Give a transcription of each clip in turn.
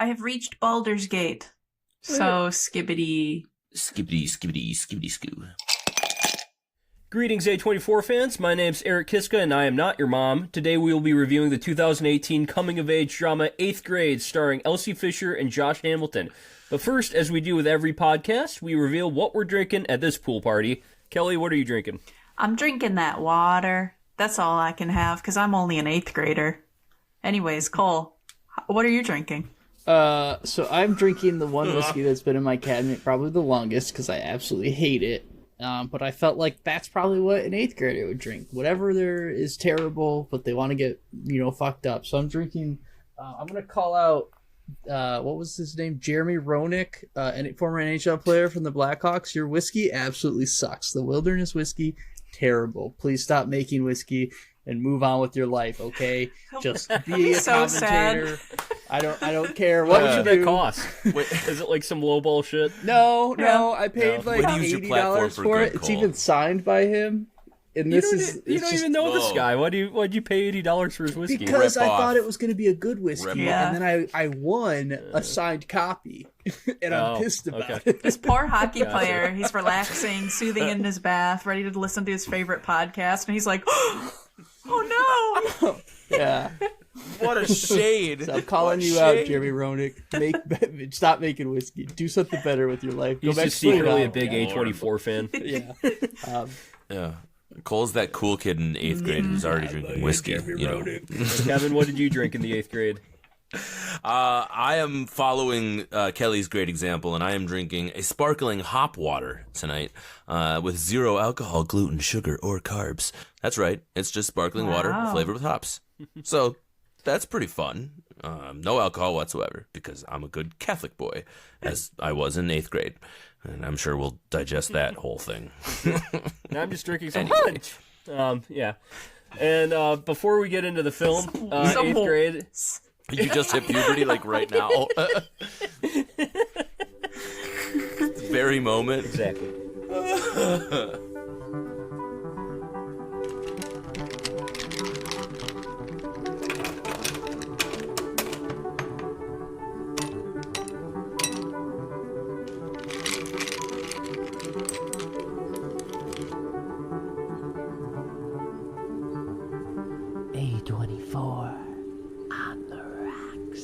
I have reached Baldur's Gate. So skibbity. Skibbity, skibbity, skibbity, skoo. Greetings, A24 fans. My name's Eric Kiska, and I am not your mom. Today we will be reviewing the 2018 coming-of-age drama 8th Grade, starring Elsie Fisher and Josh Hamilton. But first, as we do with every podcast, we reveal what we're drinking at this pool party. Kelly, what are you drinking? I'm drinking that water. That's all I can have, because I'm only an 8th grader. Anyways, Cole, what are you drinking? So I'm drinking the one whiskey that's been in my cabinet probably the longest, because I absolutely hate it. But I felt like that's probably what an 8th grader would drink. Whatever there is terrible, but they want to get, fucked up. So I'm drinking, I'm going to call out, what was his name? Jeremy Roenick, former NHL player from the Blackhawks. Your whiskey absolutely sucks. The Wilderness whiskey, terrible. Please stop making whiskey and move on with your life, okay? Just be a so commentator. Sad. I don't care what What you should do. that cost? Is it like some lowball shit? No, I paid like Way to use your platform $80 for for good, it. It's Cole. even signed by him. And You this don't, is you don't even know this guy. Why'd you pay $80 for his whiskey? because Rip I off. thought it was going to be a good whiskey, Rip off. and then I won a signed copy, and I'm pissed about it. This poor hockey player, he's relaxing, soothing in his bath, ready to listen to his favorite podcast, and he's like, oh no! Yeah, What a shade. so I'm calling you out, Jeremy Roenick. Stop making whiskey. Do something better with your life. Go He's back just to school secretly now. a big A24 fan. Yeah. Yeah. Cole's that cool kid in 8th grade who's already drinking whiskey. Kevin, what did you drink in the 8th grade? I am following Kelly's great example, and I am drinking a sparkling hop water tonight with 0 alcohol, gluten, sugar, or carbs. That's right. It's just sparkling water flavored with hops. So that's pretty fun. No alcohol whatsoever, because I'm a good Catholic boy, as I was in 8th grade. And I'm sure we'll digest that whole thing. Now I'm just drinking some Anyway. punch. Yeah. And before we get into the film, 8th grade... You just hit puberty, like, right now. Very moment. Exactly. A24 on the rocks.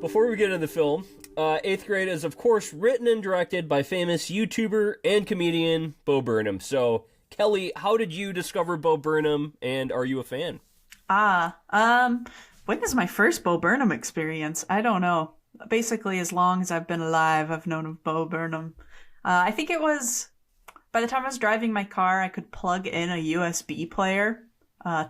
Before we get into the film, 8th grade is, of course, written and directed by famous YouTuber and comedian Bo Burnham. So, Kelly, how did you discover Bo Burnham, and are you a fan? When is my first Bo Burnham experience? I don't know. Basically, as long as I've been alive, I've known of Bo Burnham. I think it was, by the time I was driving my car, I could plug in a USB player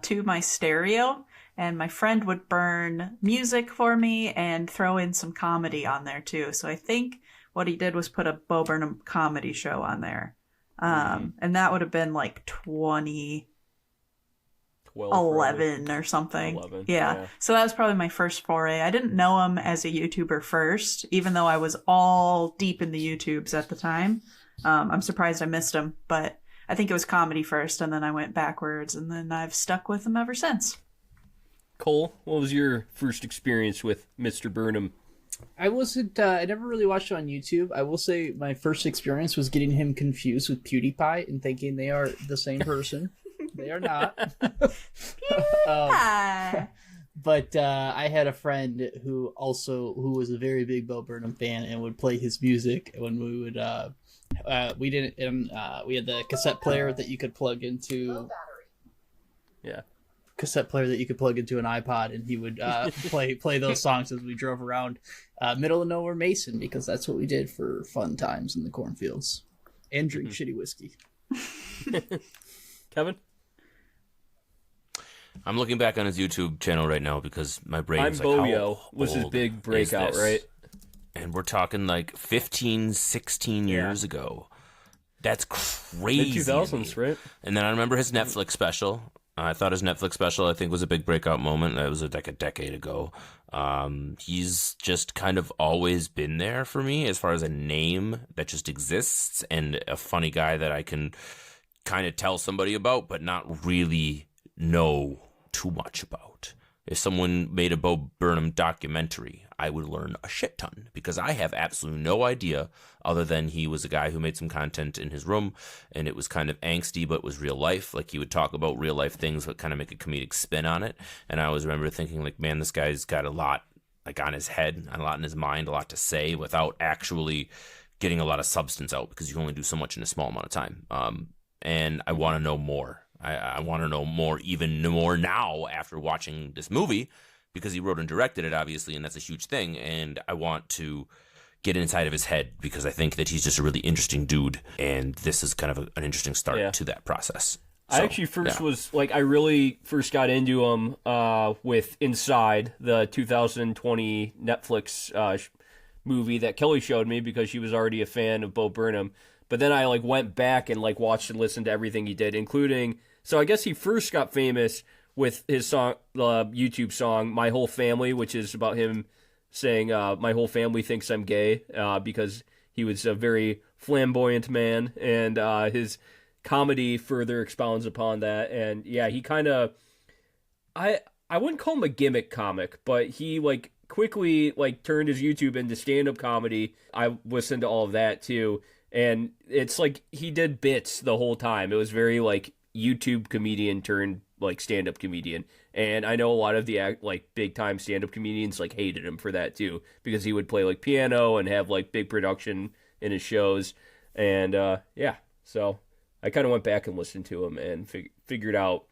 to my stereo, and my friend would burn music for me and throw in some comedy on there too. So I think what he did was put a Bo Burnham comedy show on there. And that would have been like 2011 or something. 11, yeah. yeah. So that was probably my first foray. I didn't know him as a YouTuber first, even though I was all deep in the YouTubes at the time. I'm surprised I missed him, but I think it was comedy first, and then I went backwards, and then I've stuck with him ever since. Cole, what was your first experience with Mr. Burnham? I wasn't. I never really watched it on YouTube. I will say my first experience was getting him confused with PewDiePie and thinking they are the same person. They are not. But I had a friend who was a very big Bo Burnham fan and would play his music when we would. We had the cassette player that you could plug into. Yeah. Cassette player that you could plug into an iPod, and he would play those songs as we drove around middle of nowhere Mason, because that's what we did for fun times in the cornfields and drink shitty whiskey. Kevin? I'm looking back on his YouTube channel right now because my brain is like, Boyo how was his old big breakout, is this? right? And we're talking like 15, 16 years ago. That's crazy. Mid-2000s, right? And then I remember his Netflix special. I thought his Netflix special, I think, was a big breakout moment. That was like a decade ago. He's just kind of always been there for me as far as a name that just exists and a funny guy that I can kind of tell somebody about, but not really know too much about. if someone made a Bo Burnham documentary, I would learn a shit ton because I have absolutely no idea other than he was a guy who made some content in his room and it was kind of angsty, but it was real life. Like he would talk about real life things, but kind of make a comedic spin on it. And I always remember thinking like, man, this guy's got a lot like on his head, a lot in his mind, a lot to say without actually getting a lot of substance out because you can only do so much in a small amount of time. And I want to know more. I want to know more, even more now after watching this movie, because he wrote and directed it, obviously, and that's a huge thing. And I want to get inside of his head because I think that he's just a really interesting dude, and this is kind of an interesting start to that process. So, I actually I really first got into him with Inside, the 2020 Netflix movie that Kelly showed me because she was already a fan of Bo Burnham. But then I went back and watched and listened to everything he did, including. So I guess he first got famous with his song, the YouTube song "My Whole Family," which is about him saying, "My whole family thinks I'm gay," because he was a very flamboyant man, and his comedy further expounds upon that. And yeah, he kind of, I wouldn't call him a gimmick comic, but he quickly turned his YouTube into stand-up comedy. I listened to all of that too. And it's he did bits the whole time. It was very YouTube comedian turned stand-up comedian. And I know a lot of the big time stand-up comedians hated him for that too, because he would play piano and have big production in his shows. And yeah, so I kind of went back and listened to him and figured out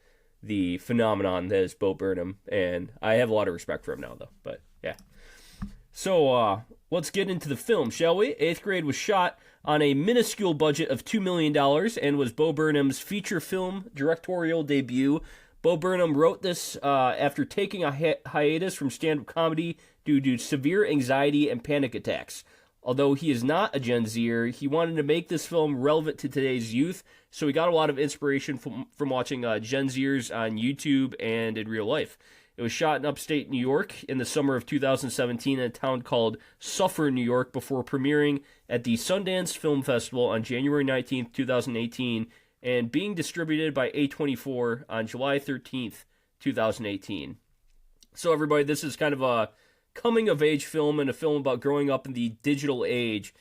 the phenomenon that is Bo Burnham. And I have a lot of respect for him now though. But yeah. So let's get into the film, shall we? 8th Grade was shot on a minuscule budget of $2 million and was Bo Burnham's feature film directorial debut. Bo Burnham wrote this after taking a hiatus from stand-up comedy due to severe anxiety and panic attacks. Although he is not a Gen Zer, he wanted to make this film relevant to today's youth, so he got a lot of inspiration from watching Gen Zers on YouTube and in real life. It was shot in upstate New York in the summer of 2017 in a town called Suffer, New York, before premiering at the Sundance Film Festival on January 19th, 2018, and being distributed by A24 on July 13th, 2018. So everybody, this is kind of a coming-of-age film and a film about growing up in the digital age.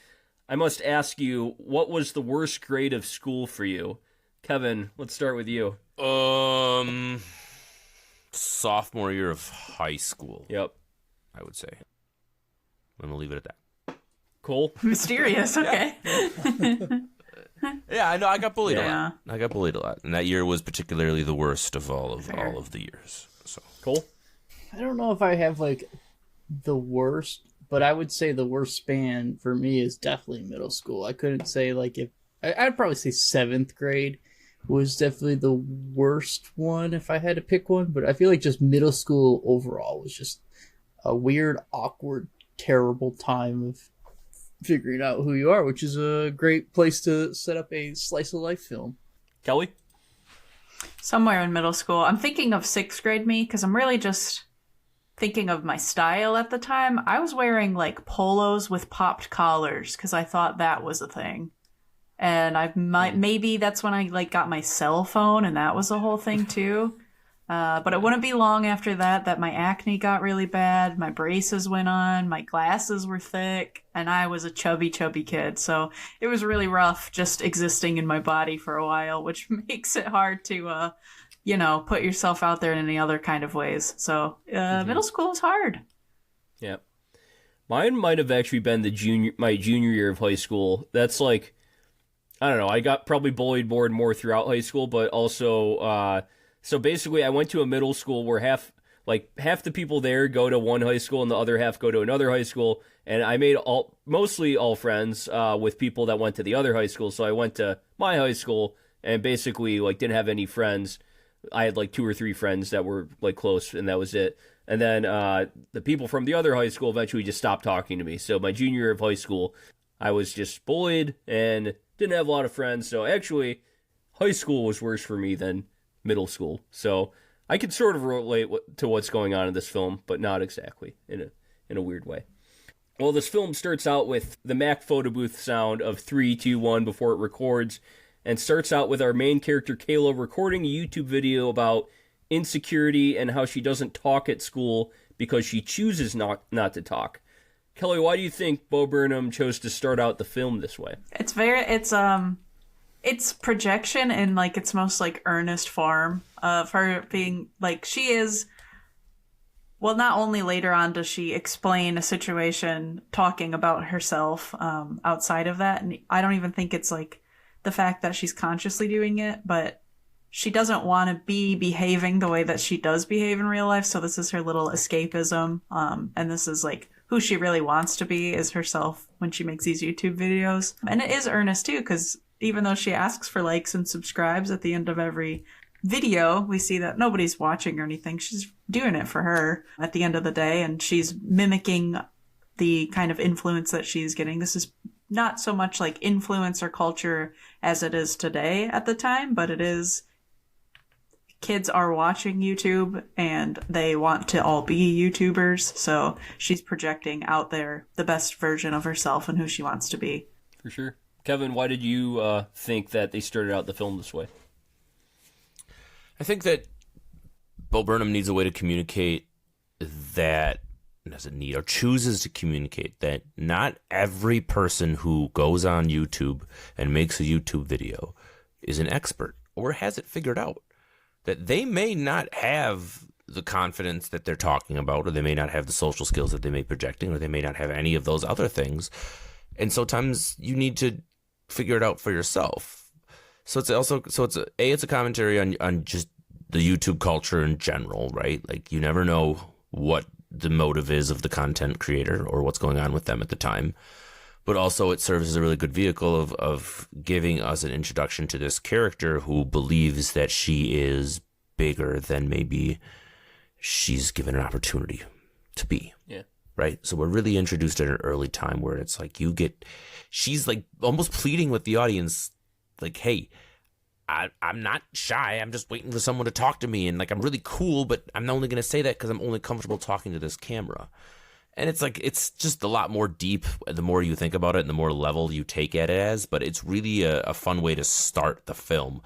I must ask you, what was the worst grade of school for you? Kevin, let's start with you. Sophomore year of high school. Yep. I would say. I'm going to leave it at that. Cool. Mysterious, okay. Yeah, I know. I got bullied a lot. I got bullied a lot. And that year was particularly the worst of all of the years. So cool. I don't know if I have the worst, but I would say the worst span for me is definitely middle school. I couldn't say if I'd probably say 7th grade was definitely the worst one if I had to pick one, but I feel just middle school overall was just a weird, awkward, terrible time of figuring out who you are, which is a great place to set up a slice of life film. Kelly? Somewhere in middle school. I'm thinking of 6th grade me because I'm really just thinking of my style at the time. I was wearing polos with popped collars because I thought that was a thing. And maybe that's when I got my cell phone, and that was the whole thing too. But it wouldn't be long after that my acne got really bad, my braces went on, my glasses were thick, and I was a chubby kid. So it was really rough just existing in my body for a while, which makes it hard to, put yourself out there in any other kind of ways. So middle school is hard. Yeah. Mine might have actually been my junior year of high school. That's I don't know, I got probably bullied more and more throughout high school, but also, so basically I went to a middle school where half the people there go to one high school and the other half go to another high school, and I made mostly all friends with people that went to the other high school, so I went to my high school and basically didn't have any friends. I had 2 or 3 friends that were close, and that was it. And then the people from the other high school eventually just stopped talking to me, so my junior year of high school, I was just bullied and didn't have a lot of friends, so actually, high school was worse for me than middle school. So I could sort of relate to what's going on in this film, but not exactly, in a weird way. Well, this film starts out with the Mac photo booth sound of 3, 2, 1 before it records, and starts out with our main character Kayla recording a YouTube video about insecurity, and how she doesn't talk at school because she chooses not to talk. Kelly, why do you think Bo Burnham chose to start out the film this way? It's projection in like its most like earnest form of her being like she is. Well, not only later on does she explain a situation talking about herself outside of that, and I don't even think it's like the fact that she's consciously doing it, but she doesn't want to be behaving the way that she does behave in real life. So this is her little escapism, and this is like who she really wants to be is herself when she makes these YouTube videos. And it is earnest too, because even though she asks for likes and subscribes at the end of every video, we see that nobody's watching or anything. She's doing it for her at the end of the day, and she's mimicking the kind of influence that she's getting. This is not so much like influencer culture as it is today at the time, but it is kids are watching YouTube and they want to all be YouTubers. So she's projecting out there the best version of herself and who she wants to be. For sure. Kevin, why did you think that they started out the film this way? I think that Bo Burnham needs a way to communicate that, doesn't need or chooses to communicate that not every person who goes on YouTube and makes a YouTube video is an expert or has it figured out. That they may not have the confidence that they're talking about, or they may not have the social skills that they may be projecting, or they may not have any of those other things. And sometimes you need to figure it out for yourself. So it's a commentary on just the YouTube culture in general, right? Like you never know what the motive is of the content creator or what's going on with them at the time. But also it serves as a really good vehicle of giving us an introduction to this character who believes that she is bigger than maybe she's given an opportunity to be. Yeah. Right? So we're really introduced at an early time where it's like she's like almost pleading with the audience, like, hey, I'm not shy. I'm just waiting for someone to talk to me. And like, I'm really cool, but I'm only going to say that because I'm only comfortable talking to this camera. And it's like, it's just a lot more deep the more you think about it and the more level you take at it as, but it's really a fun way to start the film.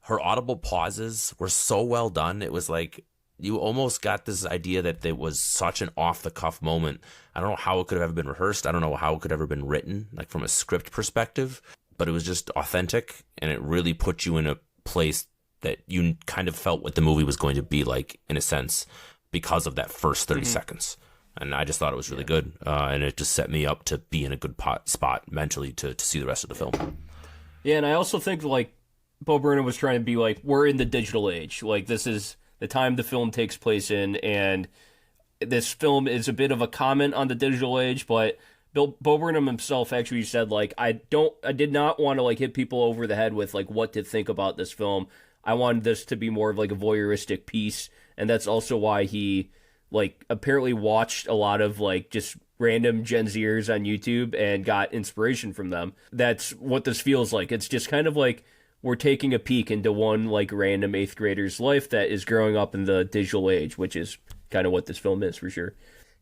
Her audible pauses were so well done. It was like, you almost got this idea that it was such an off-the-cuff moment. I don't know how it could have ever been rehearsed. I don't know how it could have ever been written, like from a script perspective, but it was just authentic, and it really put you in a place that you kind of felt what the movie was going to be like, in a sense, because of that first 30 seconds. And I just thought it was really good, and it just set me up to be in a good spot mentally to see the rest of the film. Yeah, and I also think, like, Bo Burnham was trying to be like, we're in the digital age. Like, this is the time the film takes place in, and this film is a bit of a comment on the digital age, but Bo Burnham himself actually said, like, I did not want to, like, hit people over the head with, like, what to think about this film. I wanted this to be more of, like, a voyeuristic piece, and that's also why he, like, apparently watched a lot of, like, just random Gen Zers on YouTube and got inspiration from them. That's what this feels like. It's just kind of like we're taking a peek into one, like, random 8th grader's life that is growing up in the digital age, which is kind of what this film is, for sure.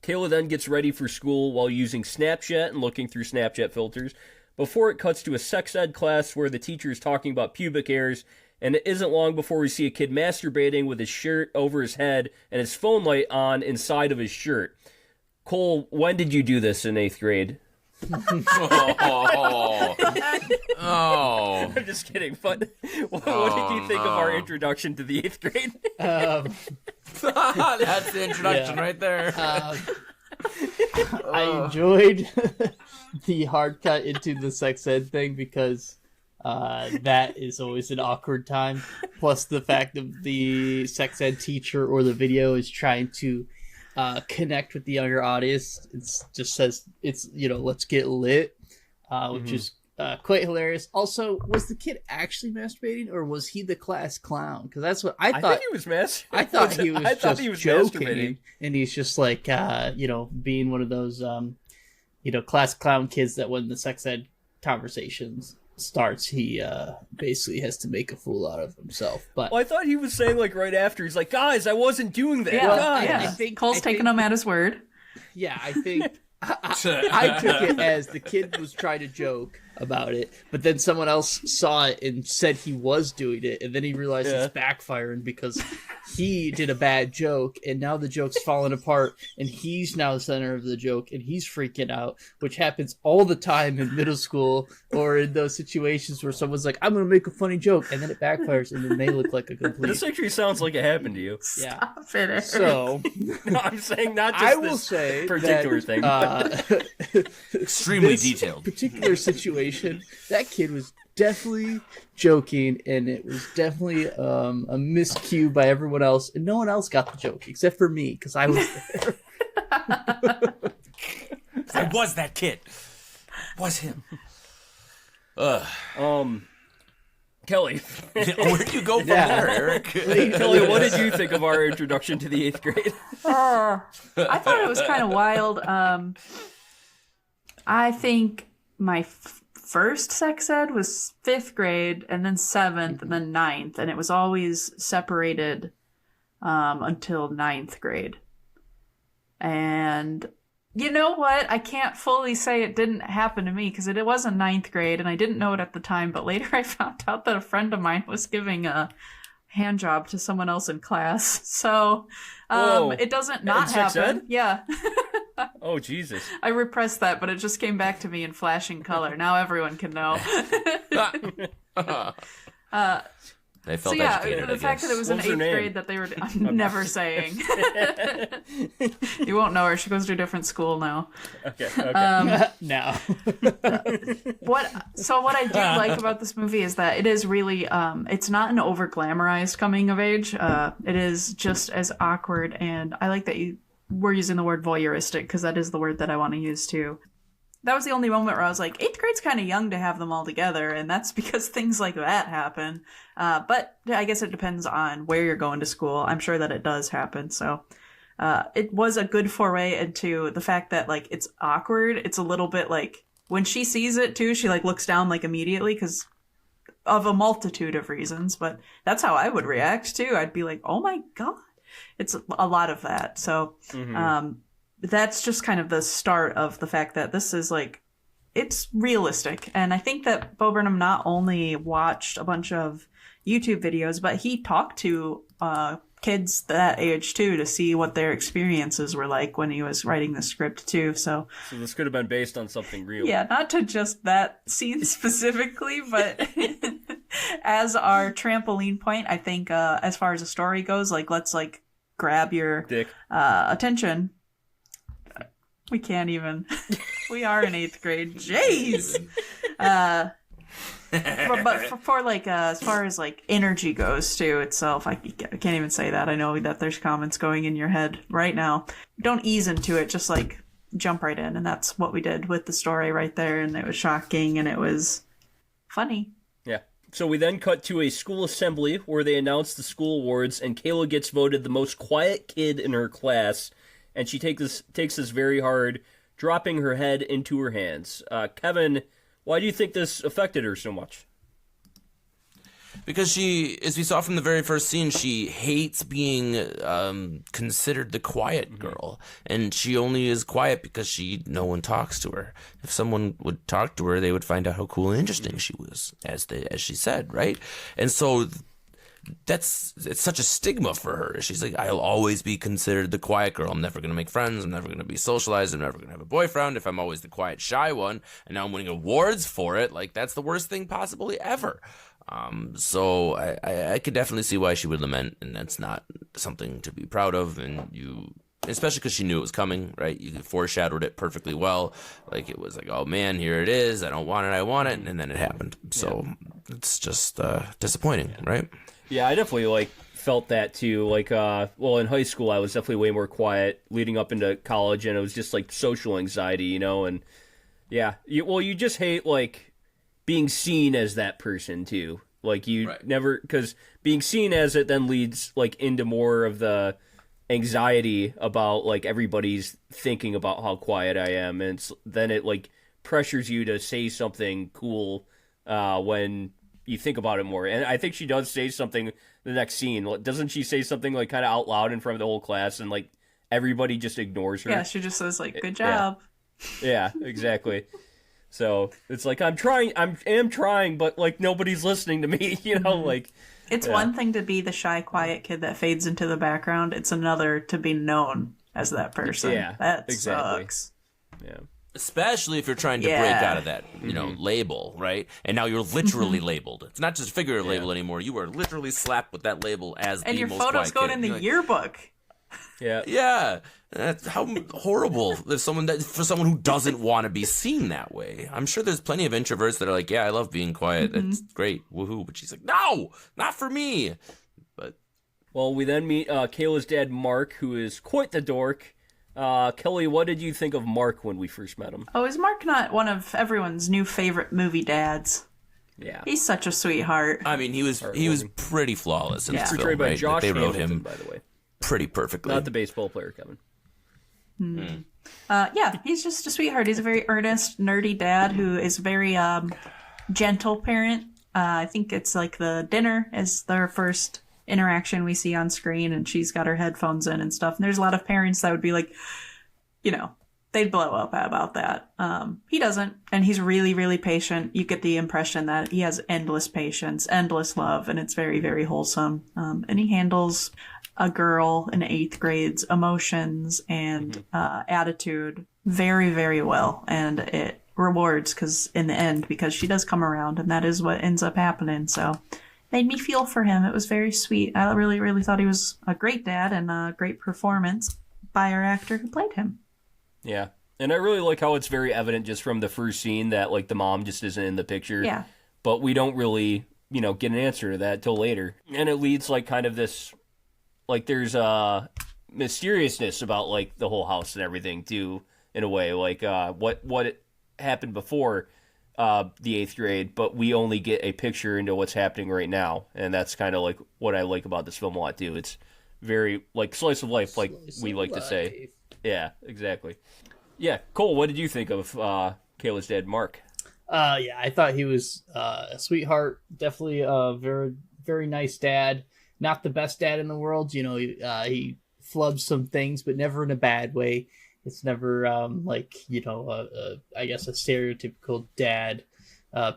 Kayla then gets ready for school while using Snapchat and looking through Snapchat filters before it cuts to a sex ed class where the teacher is talking about pubic hairs, and it isn't long before we see a kid masturbating with his shirt over his head and his phone light on inside of his shirt. Cole, when did you do this in 8th grade? Oh. I'm just kidding, but what did you think of our introduction to the 8th grade? That's the introduction right there. I enjoyed the hard cut into the sex ed thing because that is always an awkward time. Plus the fact that the sex ed teacher or the video is trying to connect with the younger audience. It just says it's, let's get lit, which is quite hilarious. Also, was the kid actually masturbating or was he the class clown? Because that's what I thought. I think he was masturbating. I thought he was joking, masturbating. And he's just like, being one of those, class clown kids that when the sex ed conversations starts, he basically has to make a fool out of himself. But I thought he was saying, like, right after, he's like, guys, I wasn't doing that. Yeah, guys. yeah. I think Cole's taking him at his word. Yeah, I think I took it as the kid was trying to joke, about it, but then someone else saw it and said he was doing it, and then he realized it's backfiring because he did a bad joke, and now the joke's falling apart, and he's now the center of the joke, and he's freaking out, which happens all the time in middle school or in those situations where someone's like, I'm gonna make a funny joke, and then it backfires, and then they look like a complete... This actually sounds like it happened to you. Yeah. Stop it, Eric. So... No, I'm saying not just I will this say particular that, thing. Extremely this detailed. particular situation, that kid was definitely joking, and it was definitely a miscue by everyone else, and no one else got the joke except for me because I was there. I was that kid. Was him. Kelly. Where'd you go from there, Eric? Kelly, what did you think of our introduction to the 8th grade? I thought it was kind of wild. I think my first sex ed was 5th grade, and then 7th, and then 9th, and it was always separated until 9th grade. And you know what? I can't fully say it didn't happen to me because it was in 9th grade, and I didn't know it at the time, but later I found out that a friend of mine was giving a hand job to someone else in class. So it doesn't not happen. Yeah. Oh, Jesus. I repressed that, but it just came back to me in flashing color. Now everyone can know. They felt So yeah, educated, the fact that it was in What was her 8th name? grade that they were... I'm never saying. You won't know her. She goes to a different school now. Okay. Now. What I do like about this movie is that it is really it's not an over glamorized coming of age. It is just as awkward, and I like that you were using the word voyeuristic because that is the word that I want to use too. That was the only moment where I was like, 8th grade's kind of young to have them all together, and that's because things like that happen. But I guess it depends on where you're going to school. I'm sure that it does happen. So it was a good foray into the fact that like it's awkward. It's a little bit like when she sees it too, she like looks down like immediately because of a multitude of reasons. But that's how I would react too. I'd be like, oh my God. It's a lot of that. So that's just kind of the start of the fact that this is like, it's realistic. And I think that Bo Burnham not only watched a bunch of YouTube videos, but he talked to kids that age too to see what their experiences were like when he was writing the script too. So this could have been based on something real. yeah, not to just that scene specifically, but as our trampoline point, I think as far as the story goes, like let's like grab your Dick. attention. We can't even. We are in 8th grade. Jeez. But for like as far as like energy goes too itself, I can't even say that. I know that there's comments going in your head right now. Don't ease into it. Just like jump right in, and that's what we did with the story right there. And it was shocking, and it was funny. Yeah. So we then cut to a school assembly where they announce the school awards, and Kayla gets voted the most quiet kid in her class. And she takes this very hard, dropping her head into her hands. Kevin, why do you think this affected her so much? Because she, as we saw from the very first scene, she hates being considered the quiet girl. And she only is quiet because no one talks to her. If someone would talk to her, they would find out how cool and interesting she was, as she said, right? And so... it's such a stigma for her. She's like, I'll always be considered the quiet girl. I'm never going to make friends. I'm never going to be socialized. I'm never going to have a boyfriend if I'm always the quiet, shy one. And now I'm winning awards for it. Like, that's the worst thing possibly ever. So I could definitely see why she would lament, and that's not something to be proud of. And especially because she knew it was coming, right? You foreshadowed it perfectly well. Like, it was like, oh man, here it is. I don't want it. I want it. And then it happened. So it's just disappointing, right? Yeah, I definitely felt that too. In high school I was definitely way more quiet leading up into college, and it was just like social anxiety, and yeah, you just hate being seen as that person too. Like you never, because being seen as it then leads into more of the anxiety about everybody's thinking about how quiet I am, and then it pressures you to say something cool when you think about it more. And I think she does say something the next scene. Doesn't she say something kind of out loud in front of the whole class, and everybody just ignores her? Yeah, she just says good job. Yeah, exactly. So it's like I am trying, but like nobody's listening to me, like It's one thing to be the shy, quiet kid that fades into the background. It's another to be known as that person. Yeah, that exactly. sucks. Yeah. Especially if you're trying to break out of that, label, right? And now you're literally labeled. It's not just a figurative label anymore. You are literally slapped with that label as And the your most photo's quiet going kid. in the You're like, yearbook. Yeah. Yeah, that's how horrible. There's for someone who doesn't want to be seen that way. I'm sure there's plenty of introverts that are like, yeah, I love being quiet. That's great, woohoo. But she's like, no, not for me. But Well, we then meet Kayla's dad, Mark, who is quite the dork. Kelly, what did you think of Mark when we first met him? Oh, is Mark not one of everyone's new favorite movie dads? Yeah. He's such a sweetheart. I mean, he was pretty flawless in this film, Portrayed by right? Josh They wrote Hamilton, him by the way. pretty perfectly. Not the baseball player, Kevin. Yeah, he's just a sweetheart. He's a very earnest, nerdy dad who is very gentle parent. I think it's like the dinner is their first interaction we see on screen, and she's got her headphones in and stuff. And there's a lot of parents that would be like, they'd blow up about that. He doesn't, and he's really, really patient. You get the impression that he has endless patience, endless love, and it's very, very wholesome. And he handles a girl in 8th grade's emotions and attitude very, very well. And it rewards in the end, because she does come around, and that is what ends up happening. So made me feel for him. It was very sweet. I really, really thought he was a great dad, and a great performance by our actor who played him. Yeah. And I really like how it's very evident just from the first scene that, like, the mom just isn't in the picture. Yeah. But we don't really, get an answer to that till later. And it leads, like, kind of this, like, there's a mysteriousness about, like, the whole house and everything, too, in a way. Like, what happened before the 8th grade, but we only get a picture into what's happening right now. And that's kind of, like, what I like about this film a lot, too. It's very, like, slice of life, like we like to say. Yeah, exactly. Yeah, Cole, what did you think of Kayla's dad, Mark? Yeah, I thought he was a sweetheart. Definitely a very, very nice dad. Not the best dad in the world. He flubs some things, but never in a bad way. It's never I guess a stereotypical dad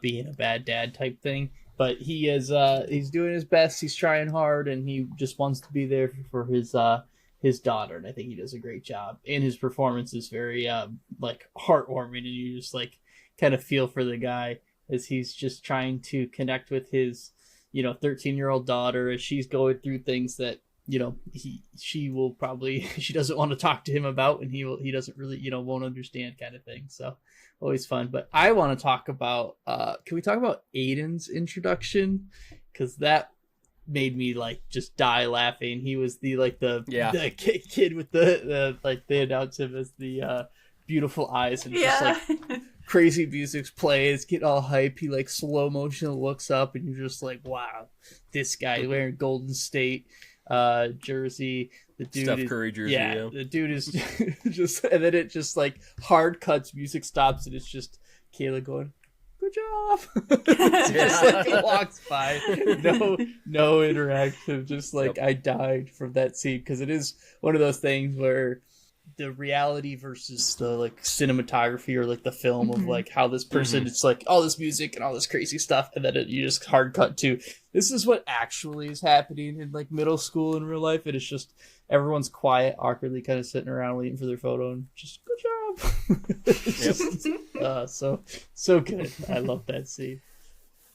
being a bad dad type thing. But he is he's doing his best. He's trying hard, and he just wants to be there for his daughter, and I think he does a great job. And his performance is very heartwarming, and you just kind of feel for the guy as he's just trying to connect with his 13-year-old daughter as she's going through things that she doesn't want to talk to him about, and he doesn't really won't understand, kind of thing. So always fun. But I want to talk about can we talk about Aiden's introduction, because that made me just die laughing. He was the kid with the they announced him as the beautiful eyes, and just crazy music's plays, get all hype. He slow motion looks up, and you're just like, wow, this guy wearing Golden State jersey. The dude Steph Curry jersey. Yeah, the dude is just, and then it just hard cuts, music stops, and it's just Kayla going, good job. Just walks by, no interaction, just I died from that scene, because it is one of those things where the reality versus the cinematography, or the film of how this person, it's all this music and all this crazy stuff, and then you just hard cut to this is what actually is happening in middle school in real life, and it's just everyone's quiet, awkwardly kind of sitting around waiting for their photo, and just good job. It's just, so good. I love that scene.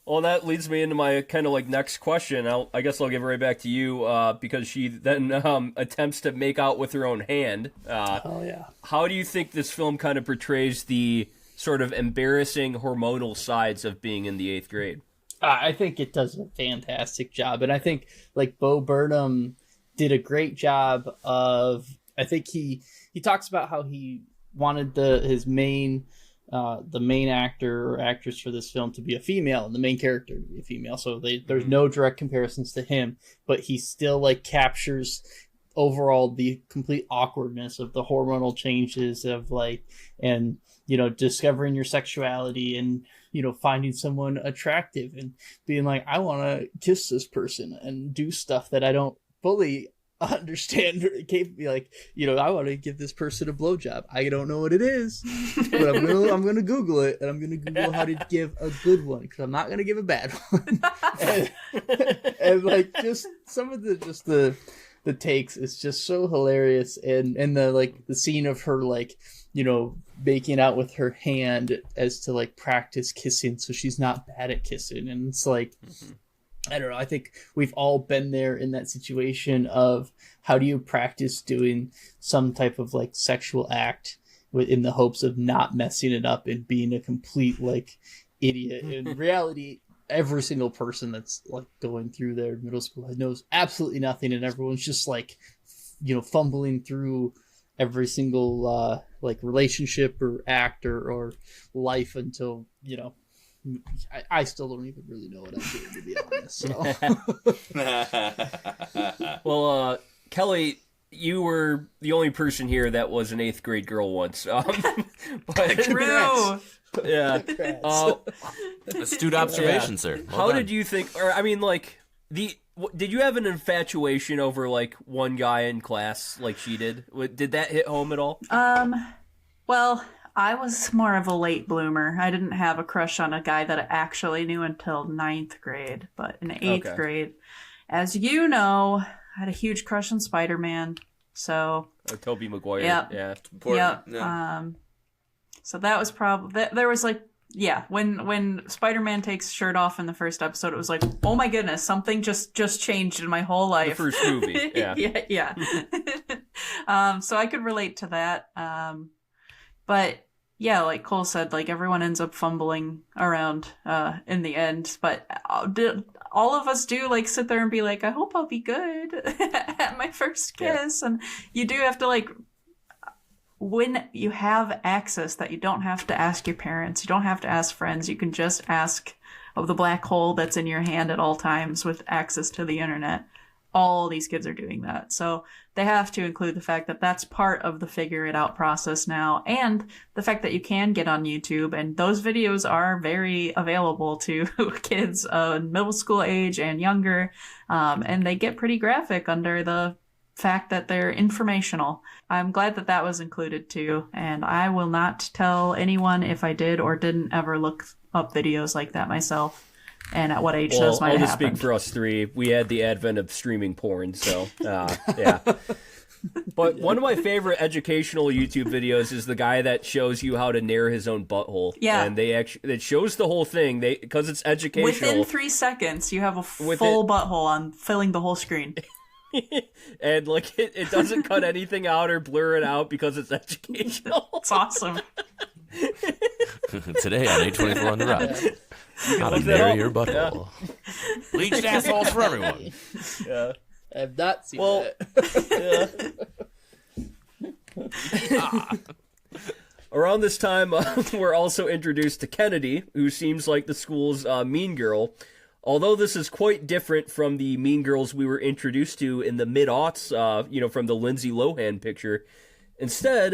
Well, that leads me into my kind of next question. I guess I'll give it right back to you, because she then attempts to make out with her own hand. Oh yeah. How do you think this film kind of portrays the sort of embarrassing hormonal sides of being in the 8th grade? I think it does a fantastic job, and I think Bo Burnham did a great job of. I think he talks about how he wanted his main. The main actor or actress for this film to be a female, and the main character to be a female. So there's no direct comparisons to him, but he still captures overall the complete awkwardness of the hormonal changes of and discovering your sexuality, and finding someone attractive, and being I want to kiss this person and do stuff that I don't fully understand, be like, I want to give this person a blowjob. I don't know what it is, but I'm gonna Google it, and I'm gonna Google how to give a good one, because I'm not gonna give a bad one. and like just some of the takes, it's just so hilarious, and the scene of her making out with her hand as to like practice kissing, so she's not bad at kissing, and it's like. I don't know. I think we've all been there in that situation of how do you practice doing some type of like sexual act in the hopes of not messing it up and being a complete like idiot. In reality, every single person that's like going through their middle school knows absolutely nothing, and everyone's just like, fumbling through every single like relationship or act or life until, I still don't even really know what I'm doing, to be honest. So. Well, Kelly, you were the only person here that was an 8th grade girl once. But True. Yeah. Astute observation, sir. Well How done. did you think? Or I mean, like did you have an infatuation over like one guy in class like she did? Did that hit home at all? Well, I was more of a late bloomer. I didn't have a crush on a guy that I actually knew until 9th grade. But in 8th grade, as you know, I had a huge crush on Spider-Man. So... Tobey Maguire. Yep. Yeah. Yep. Yeah. So that was probably... There was like... Yeah, when Spider-Man takes shirt off in the first episode, it was like, oh my goodness, something just changed in my whole life. The first movie, yeah. yeah. So I could relate to that. But yeah, like Cole said, like everyone ends up fumbling around in the end. But all of us do like sit there and be like, I hope I'll be good at my first kiss. Yeah. And you do have to like, when you have access that you don't have to ask your parents, you don't have to ask friends, you can just ask of the black hole that's in your hand at all times with access to the internet. All these kids are doing that. So they have to include the fact that that's part of the figure it out process now, and the fact that you can get on YouTube, and those videos are very available to kids middle school age and younger, and they get pretty graphic under the fact that they're informational. I'm glad that that was included too, and I will not tell anyone if I did or didn't ever look up videos like that myself. And at what age those might have happen. I'll just speak for us three. We had the advent of streaming porn, so yeah. But one of my favorite educational YouTube videos is the guy that shows you how to nair his own butthole. Yeah. And it shows the whole thing because it's educational. Within 3 seconds, you have a full butthole on filling the whole screen. And like it doesn't cut anything out or blur it out because it's educational. It's awesome. Today on A24 on the Rocks. How to nair your butthole. Yeah. Bleached assholes for everyone. Yeah. I have not seen that. Around this time, we're also introduced to Kennedy, who seems like the school's mean girl. Although this is quite different from the mean girls we were introduced to in the mid-aughts, from the Lindsay Lohan picture. Instead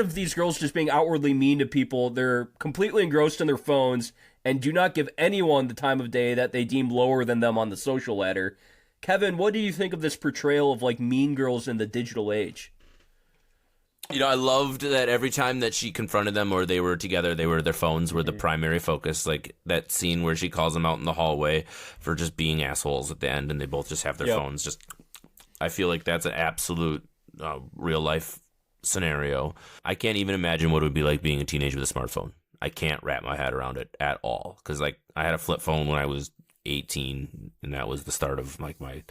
of these girls just being outwardly mean to people, they're completely engrossed in their phones and do not give anyone the time of day that they deem lower than them on the social ladder. Kevin, what do you think of this portrayal of like mean girls in the digital age? I loved that every time that she confronted them or they were together, their phones were the primary focus. Like that scene where she calls them out in the hallway for just being assholes at the end, and they both just have their phones. I feel like that's an absolute real life scenario. I can't even imagine what it would be like being a teenager with a smartphone. I can't wrap my head around it at all. Because like I had a flip phone when I was 18, and that was the start of like my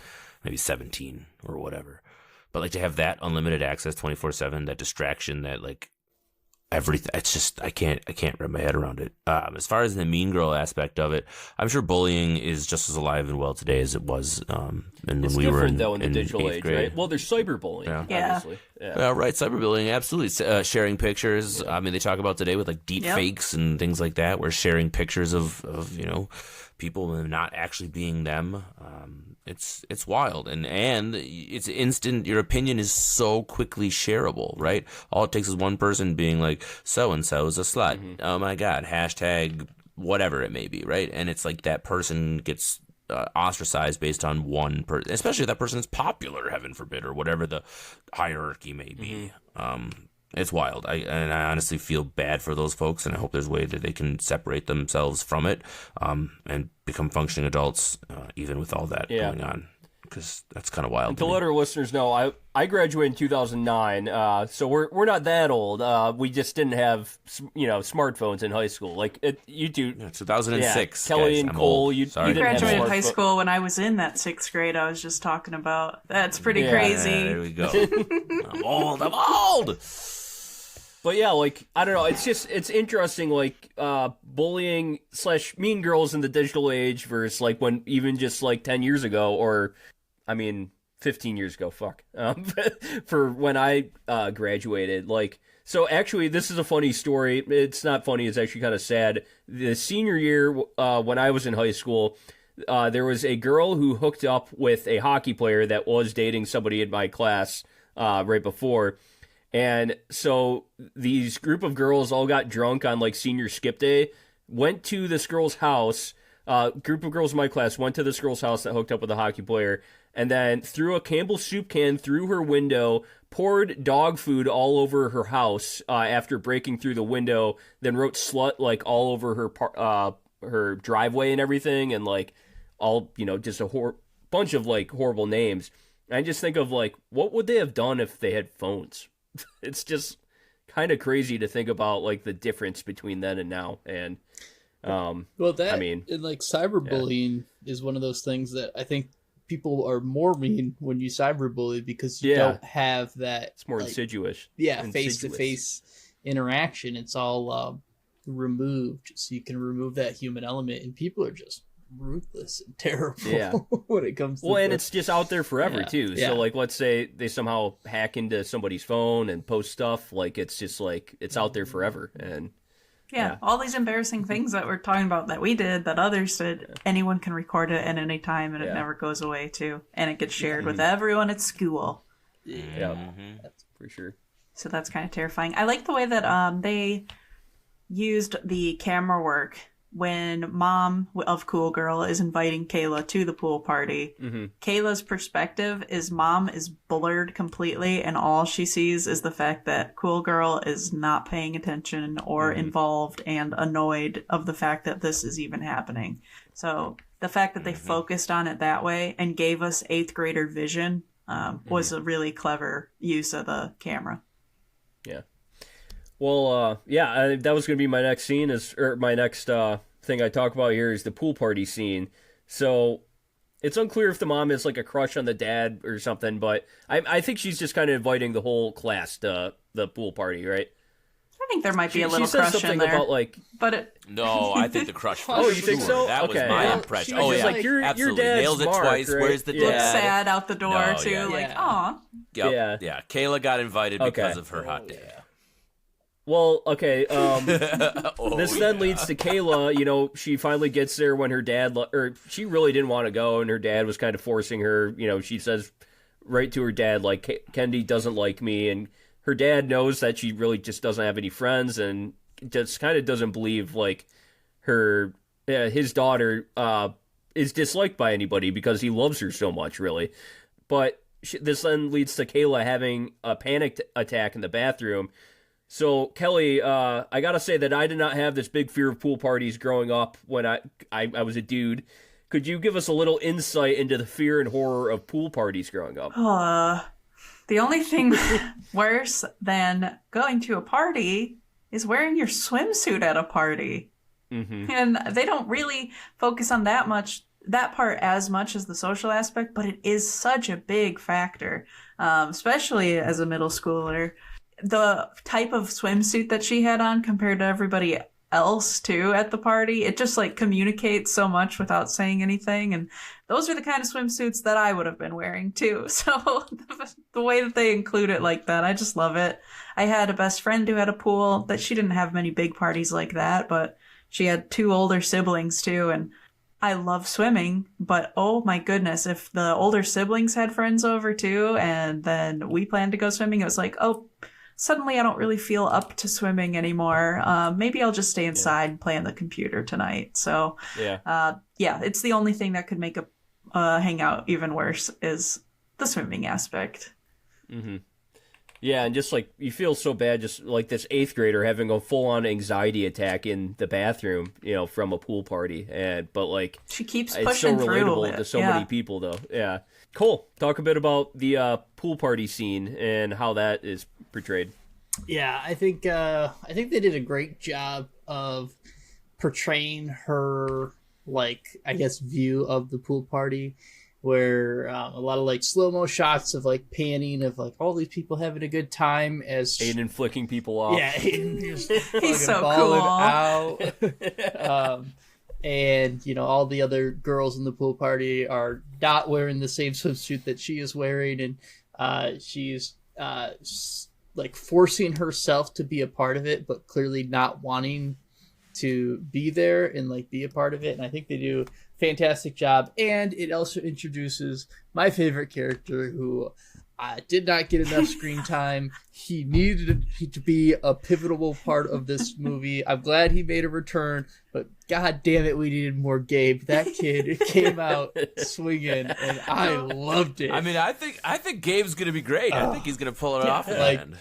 maybe 17 or whatever. But like to have that unlimited access 24/7, that distraction, that like everything, it's just I can't wrap my head around it. As far as the mean girl aspect of it, I'm sure bullying is just as alive and well today as it was and when we were in the digital age, grade. Right? Well, there's cyberbullying, obviously. Yeah, right. Cyberbullying, absolutely. Sharing pictures. I mean, they talk about today with like deep fakes and things like that. We're sharing pictures of people not actually being them. It's wild and it's instant. Your opinion is so quickly shareable, right? All it takes is one person being like, so and so is a slut. Mm-hmm. Oh my god, hashtag whatever it may be, right? And it's like that person gets ostracized based on one person, especially if that person is popular, heaven forbid, or whatever the hierarchy may be. It's wild. I honestly feel bad for those folks, and I hope there's a way that they can separate themselves from it, and become functioning adults, even with all that going on. Because that's kind of wild. And to let our listeners know, I graduated in 2009, so we're not that old. We just didn't have smartphones in high school. Like you do. Yeah, 2006. Kelly guys, and I'm Cole, old. you Sorry. didn't have Graduated high school when I was in that 6th grade. I was just talking about. That's pretty crazy. There we go. I'm old. But yeah, like, I don't know, it's interesting, like, bullying / mean girls in the digital age versus, like, when even just, like, 10 years ago, or, 15 years ago, for when I graduated, like, so actually, this is a funny story. It's not funny, it's actually kind of sad. The senior year, when I was in high school, there was a girl who hooked up with a hockey player that was dating somebody in my class right before. And so these group of girls all got drunk on like senior skip day, went to this girl's house, group of girls in my class went to this girl's house that hooked up with a hockey player, and then threw a Campbell's soup can through her window, poured dog food all over her house after breaking through the window, then wrote slut like all over her driveway and everything, and like all, just a bunch of like horrible names. And I just think of like, what would they have done if they had phones? It's just kind of crazy to think about like the difference between then and now. And and like cyberbullying is one of those things that I think people are more mean when you cyberbully because you don't have that. It's more insidious. Yeah, face-to-face interaction. It's all removed, so you can remove that human element, and people are just ruthless and terrible when it comes to and it's just out there forever too. So like, let's say they somehow hack into somebody's phone and post stuff, like it's just like it's out there forever. And all these embarrassing things that we're talking about that we did, that others did, anyone can record it at any time, and it never goes away too, and it gets shared with everyone at school. That's for sure. So that's kind of terrifying. I like the way that they used the camera work when mom of Cool Girl is inviting Kayla to the pool party. Kayla's perspective is mom is blurred completely, and all she sees is the fact that Cool Girl is not paying attention or involved and annoyed of the fact that this is even happening. So the fact that they focused on it that way and gave us 8th grader vision was a really clever use of the camera. Yeah. Well, that was going to be my next scene, my next thing I talk about here is the pool party scene. So it's unclear if the mom has like a crush on the dad or something, but I think she's just kind of inviting the whole class to the pool party, right? I think there might be a little she says crush something in there. About like, but no, I think the crush. Oh, you think so? That was my impression. Oh yeah, like, your absolutely. dad's Nails it Mark, twice. right? Where's the looks dad? sad out the door No, too. yeah. Like, aw. Yep. Yeah. Kayla got invited because of her hot dad. Well, okay, this then leads to Kayla, she finally gets there when her dad, or she really didn't want to go, and her dad was kind of forcing her, she says right to her dad, like, Kendi doesn't like me, and her dad knows that she really just doesn't have any friends, and just kind of doesn't believe, like, his daughter is disliked by anybody because he loves her so much, really. But this then leads to Kayla having a panic attack in the bathroom. So, Kelly, I gotta say that I did not have this big fear of pool parties growing up when I was a dude. Could you give us a little insight into the fear and horror of pool parties growing up? The only thing worse than going to a party is wearing your swimsuit at a party. And they don't really focus on that part as much as the social aspect, but it is such a big factor, especially as a middle schooler. The type of swimsuit that she had on compared to everybody else too at the party, it just like communicates so much without saying anything, and those are the kind of swimsuits that I would have been wearing too. So the way that they include it like that, I just love it. I had a best friend who had a pool that she didn't have many big parties like that, but she had 2 older siblings too, and I love swimming, but oh my goodness, if the older siblings had friends over too and then we planned to go swimming, it was like, oh, suddenly I don't really feel up to swimming anymore. Maybe I'll just stay inside and play on the computer tonight. So, yeah, it's the only thing that could make a hangout even worse is the swimming aspect. Mm-hmm. Yeah, and just like you feel so bad, just like this 8th grader having a full-on anxiety attack in the bathroom, from a pool party, but like she keeps it's pushing so through relatable it. to so many people, though. Yeah, cool. Talk a bit about the pool party scene and how that is portrayed. Yeah, I think they did a great job of portraying her, like, I guess, view of the pool party, where a lot of like slow-mo shots of like panning of like all these people having a good time as Aiden flicking people off. Yeah, Aiden just he's so balling cool. out. And all the other girls in the pool party are not wearing the same swimsuit that she is wearing, and she's like forcing herself to be a part of it, but clearly not wanting to be there and like be a part of it. And I think they do a fantastic job. And it also introduces my favorite character, who did not get enough screen time. He needed to be a pivotal part of this movie. I'm glad he made a return, but god damn it, we needed more Gabe. That kid came out swinging, and I loved it. I mean, I think Gabe's gonna be great. I think he's gonna pull it off in the end.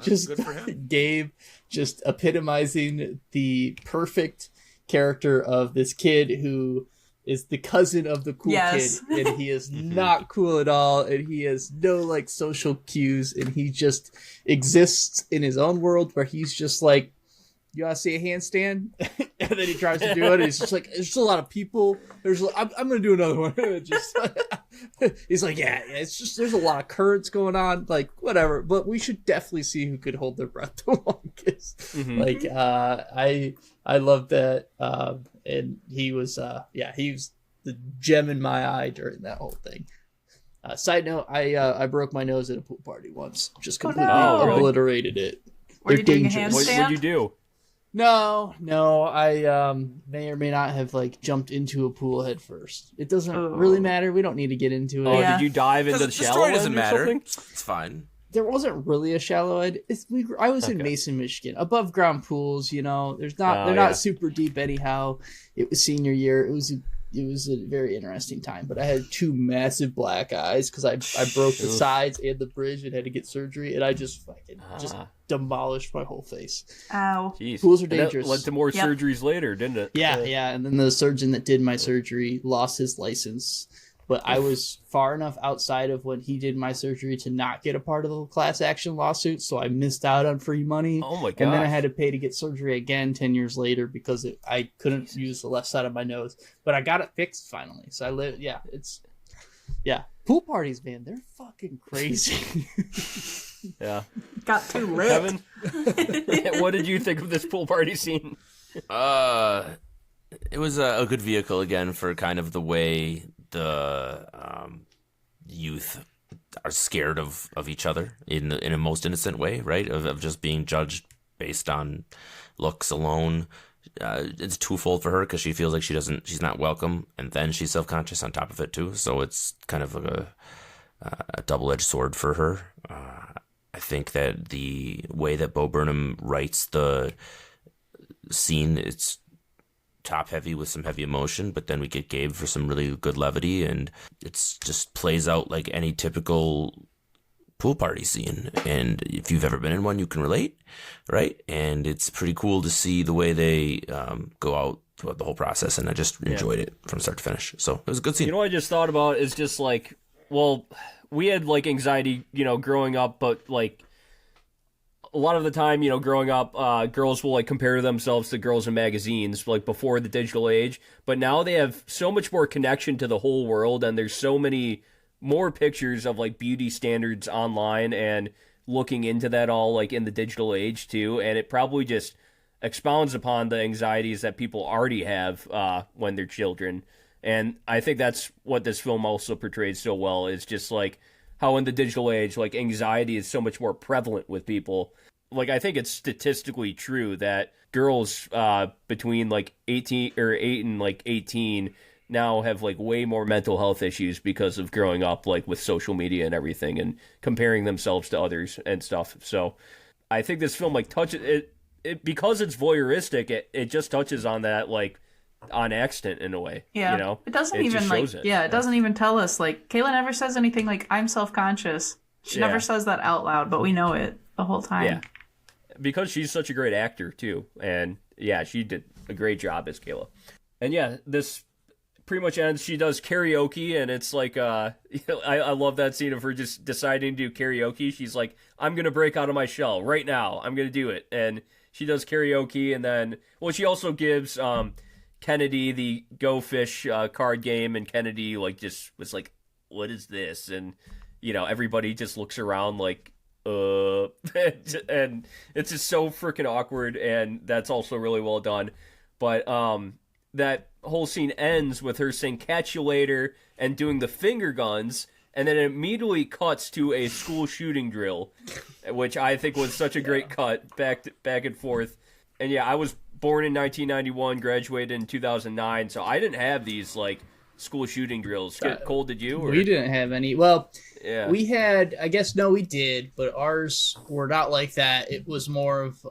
Just good for him. Gabe just epitomizing the perfect character of this kid who is the cousin of the cool kid, and he is not cool at all, and he has no like social cues, and he just exists in his own world where he's just like, you want to see a handstand? And then he tries to do it, and he's just like, there's just a lot of people. I'm going to do another one. He's like, yeah, it's just, there's a lot of currents going on, like, whatever. But we should definitely see who could hold their breath the longest. Mm-hmm. Like, I love that. And he was the gem in my eye during that whole thing. Side note, I broke my nose at a pool party once. Just completely obliterated it. Were you doing a handstand? What did you do? No, I may or may not have like jumped into a pool head first. It doesn't really matter. We don't need to get into it. Oh, did you dive into the shallow story end doesn't or matter. something? It's fine. There wasn't really a shallow end. I was in Mason, Michigan. Above ground pools, they're not super deep anyhow. It was senior year. It was a very interesting time, but I had 2 massive black eyes because I broke the sides and the bridge and had to get surgery, and I just just demolished my whole face. Ow. Jeez. Pools are dangerous. That led to more surgeries later, didn't it? Yeah. And then the surgeon that did my surgery lost his license, but I was far enough outside of when he did my surgery to not get a part of the class action lawsuit, so I missed out on free money. Oh my god! And then I had to pay to get surgery again 10 years later because I couldn't use the left side of my nose. But I got it fixed finally. So I live. Yeah, pool parties, man, they're fucking crazy. Yeah, got too lit. Kevin, what did you think of this pool party scene? It was a good vehicle again for kind of the way the youth are scared of each other in a most innocent way, right? Of just being judged based on looks alone. It's twofold for her because she feels like she's not welcome, and then she's self-conscious on top of it too. So it's kind of a double-edged sword for her. I think that the way that Bo Burnham writes the scene, it's top heavy with some heavy emotion, but then we get Gabe for some really good levity, and it's just plays out like any typical pool party scene. And if you've ever been in one, you can relate, right? And it's pretty cool to see the way they go out throughout the whole process, and I just enjoyed it from start to finish. So it was a good scene. You know what I just thought about is just like, well, we had like anxiety, growing up, but like a lot of the time, growing up, girls will like compare themselves to girls in magazines, like before the digital age. But now they have so much more connection to the whole world, and there's so many more pictures of like beauty standards online and looking into that all like in the digital age too. And it probably just expounds upon the anxieties that people already have when they're children. And I think that's what this film also portrays so well, is just like how in the digital age, like anxiety is so much more prevalent with people. Like, I think it's statistically true that girls between like 8 and like 18, now have like way more mental health issues because of growing up like with social media and everything and comparing themselves to others and stuff. So I think this film like touches it because it's voyeuristic. It just touches on that like on accident in a way. Yeah, you know, it doesn't it even just like shows it. it doesn't even tell us like Kayla never says anything like I'm self-conscious. She never says that out loud, but we know it the whole time. Yeah, because she's such a great actor too, and yeah, she did a great job as Kayla. And yeah, this pretty much ends. She does karaoke, and it's like I love that scene of her just deciding to do karaoke. She's like, I'm gonna break out of my shell right now. I'm gonna do it, and she does karaoke, and then she also gives Kennedy the Go Fish card game, and Kennedy like just was like, what is this? And everybody just looks around like and it's just so freaking awkward, and that's also really well done. But that whole scene ends with her saying "catch you later" and doing the finger guns, and then it immediately cuts to a school shooting drill, which I think was such a great cut back and forth. And yeah, I was born in 1991, graduated in 2009, so I didn't have these like school shooting drills. Cole, did you? Or? We didn't have any. Well, yeah. We had, I guess, no, we did, but ours were not like that. It was more of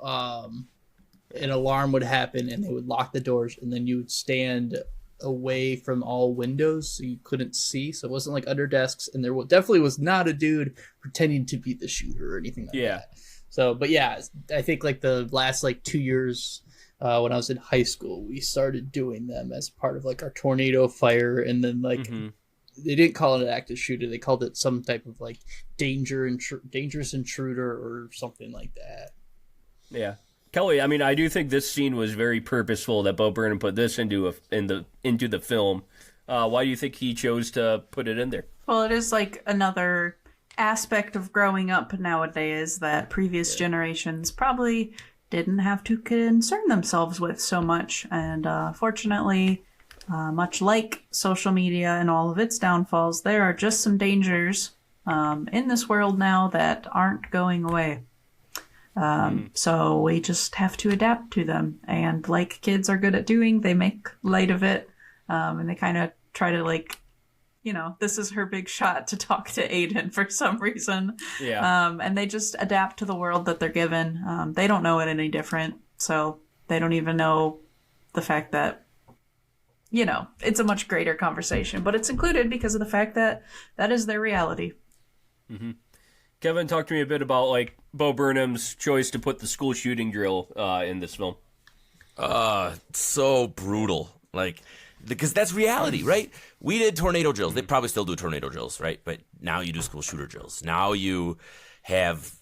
an alarm would happen and they would lock the doors, and then you would stand away from all windows so you couldn't see. So it wasn't like under desks, and there definitely was not a dude pretending to be the shooter or anything like that. So, but yeah, I think like the last like 2 years when I was in high school, we started doing them as part of like our tornado fire, and then like they didn't call it an active shooter; they called it some type of like dangerous intruder or something like that. Yeah, Kelly. I mean, I do think this scene was very purposeful that Bo Burnham put this into the film. Why do you think he chose to put it in there? Well, it is like another aspect of growing up nowadays that previous generations probably didn't have to concern themselves with so much. And fortunately, much like social media and all of its downfalls, there are just some dangers in this world now that aren't going away. So we just have to adapt to them. And like kids are good at doing, they make light of it. And they kind of try to like, this is her big shot to talk to Aiden for some reason. Yeah. And they just adapt to the world that they're given. They don't know it any different. So they don't even know the fact that, it's a much greater conversation. But it's included because of the fact that that is their reality. Mm-hmm. Kevin, talk to me a bit about like Bo Burnham's choice to put the school shooting drill in this film. So brutal. Like, because that's reality, right? We did tornado drills. They probably still do tornado drills, right? But now you do school shooter drills. Now you have,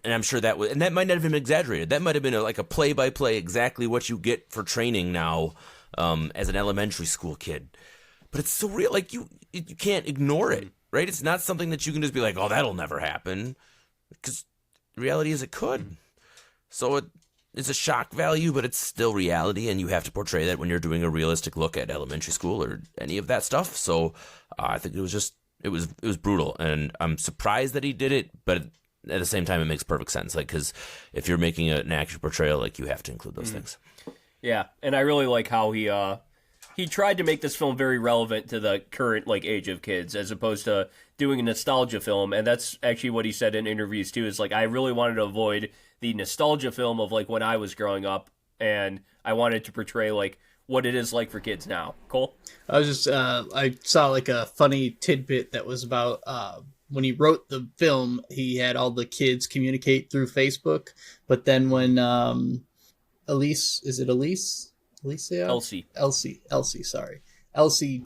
and I'm sure that might not have been exaggerated. That might have been like a play-by-play, exactly what you get for training now as an elementary school kid. But it's so real. Like you can't ignore it, right? It's not something that you can just be like, oh, that'll never happen. Because reality is it could. So it's a shock value, but it's still reality, and you have to portray that when you're doing a realistic look at elementary school or any of that stuff. So I think it was brutal, and I'm surprised that he did it, but at the same time, it makes perfect sense. Like, because if you're making an accurate portrayal, like, you have to include those things. Yeah, and I really like how he tried to make this film very relevant to the current like age of kids, as opposed to doing a nostalgia film. And that's actually what he said in interviews too. Is like, I really wanted to avoid the nostalgia film of like when I was growing up, and I wanted to portray like what it is like for kids now. Cole? I was just I saw like a funny tidbit that was about when he wrote the film, he had all the kids communicate through Facebook, but then when Elise, is it Elise? Alicia? Elsie, sorry. Elsie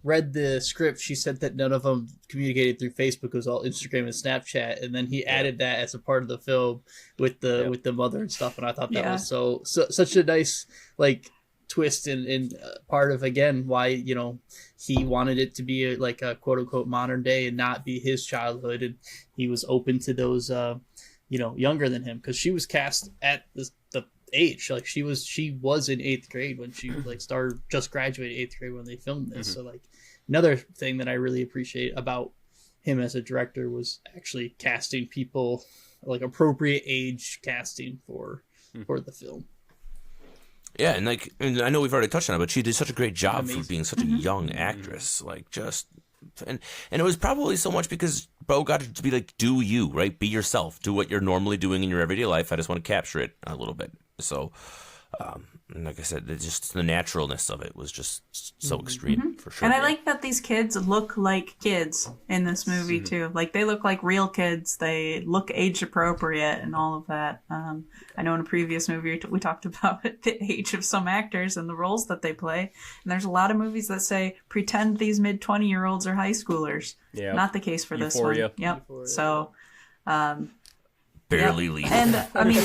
read the script. She said that none of them communicated through Facebook. It was all Instagram and Snapchat, and then he added that as a part of the film with the mother and stuff. And I thought that was so such a nice like twist and part of again why he wanted it to be a quote unquote modern day and not be his childhood, and he was open to those younger than him, because she was cast at the age, like she was in 8th grade when she like started, just graduated 8th grade when they filmed this. So like another thing that I really appreciate about him as a director was actually casting people like appropriate age casting for the film. Yeah, and I know we've already touched on it, but she did such a great job for being such a young Mm-hmm. actress. And it was probably so much because Bo got to be like, do you, right? Be yourself. Do what you're normally doing in your everyday life. I just want to capture it a little bit. So, like I said, just the naturalness of it was just so extreme, for sure. And I like that these kids look like kids in this movie too. Like they look like real kids. They look age appropriate and all of that. I know in a previous movie we talked about the age of some actors and the roles that they play. And there's a lot of movies that say pretend these mid-20-year-olds are high schoolers. Yeah. Not the case for Euphoria. this one. Yep. Euphoria. So. Barely Yep. leave. And I mean,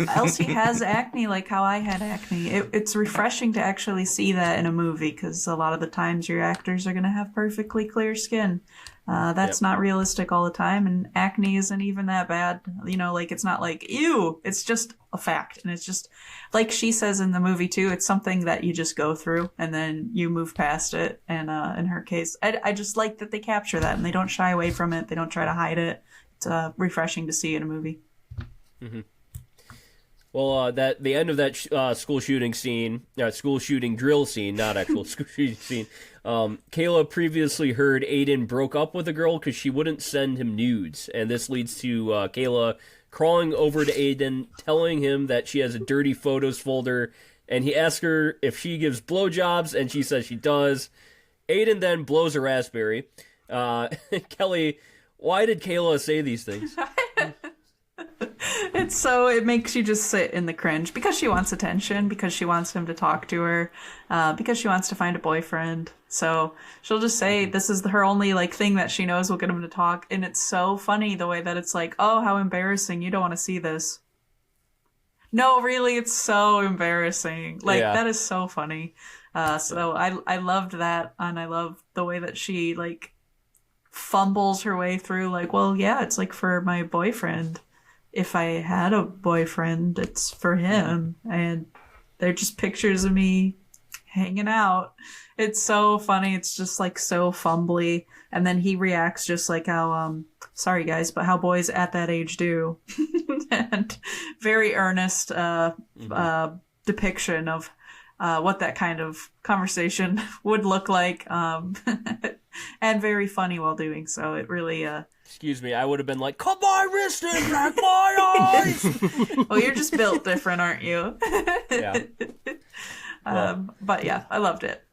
Elsie has acne like how I had acne. It's refreshing to actually see that in a movie because a lot of the times your actors are going to have perfectly clear skin. That's not realistic all the time, and acne isn't even that bad. You know, like it's not like, ew, it's just a fact. And it's just, like she says in the movie too, it's something that you just go through and then you move past it. And in her case, I just like that they capture that and they don't shy away from it. They don't try to hide it. It's refreshing to see in a movie. Mm-hmm. Well, the end of that school shooting drill scene, not actual school shooting scene. Kayla previously heard Aiden broke up with a girl because she wouldn't send him nudes, and this leads to Kayla crawling over to Aiden, telling him that she has a dirty photos folder, and he asks her if she gives blowjobs, and she says she does. Aiden then blows a raspberry. Kelly, why did Kayla say these things? It makes you just sit in the cringe because she wants attention, because she wants him to talk to her, because she wants to find a boyfriend. So she'll just say this is her only like thing that she knows will get him to talk. And it's so funny the way that it's like, oh, how embarrassing. You don't want to see this. No, really, it's so embarrassing. Like, that is so funny. So I loved that. And I love the way that she like fumbles her way through like, well, yeah, it's like for my boyfriend. If I had a boyfriend, it's for him. And they're just pictures of me hanging out. It's so funny. It's just like so fumbly. And then he reacts just like how, sorry guys, but how boys at that age do. And very earnest depiction of what that kind of conversation would look like. And very funny while doing so. It really... Excuse me, I would have been like, cut my wrist and crack my eyes! Well, you're just built different, aren't you? Yeah. But yeah, I loved it.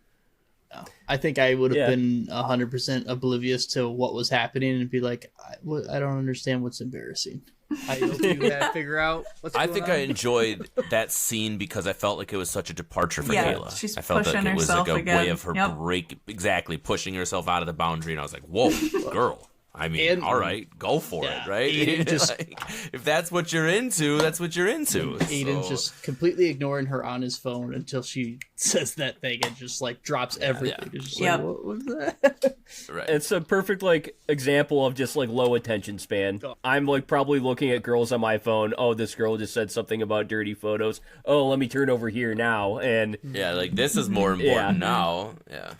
I think I would have been 100% oblivious to what was happening and be like, I don't understand what's embarrassing. I hope you figure out what's going on. I think I enjoyed that scene because I felt like it was such a departure for Kayla. She's I felt like pushing it was like herself a again. way of her pushing herself out of the boundary, and I was like, whoa, girl. I mean, all right, go for it, right? Aiden just, like, if that's what you're into, that's what you're into. Aiden just completely ignoring her on his phone until she says that thing and just like drops everything. It's just like, what was that? Right. It's a perfect like example of just like low attention span. I'm like probably looking at girls on my phone. Oh, this girl just said something about dirty photos. Oh, let me turn over here now. And yeah, like this is more important now. Yeah.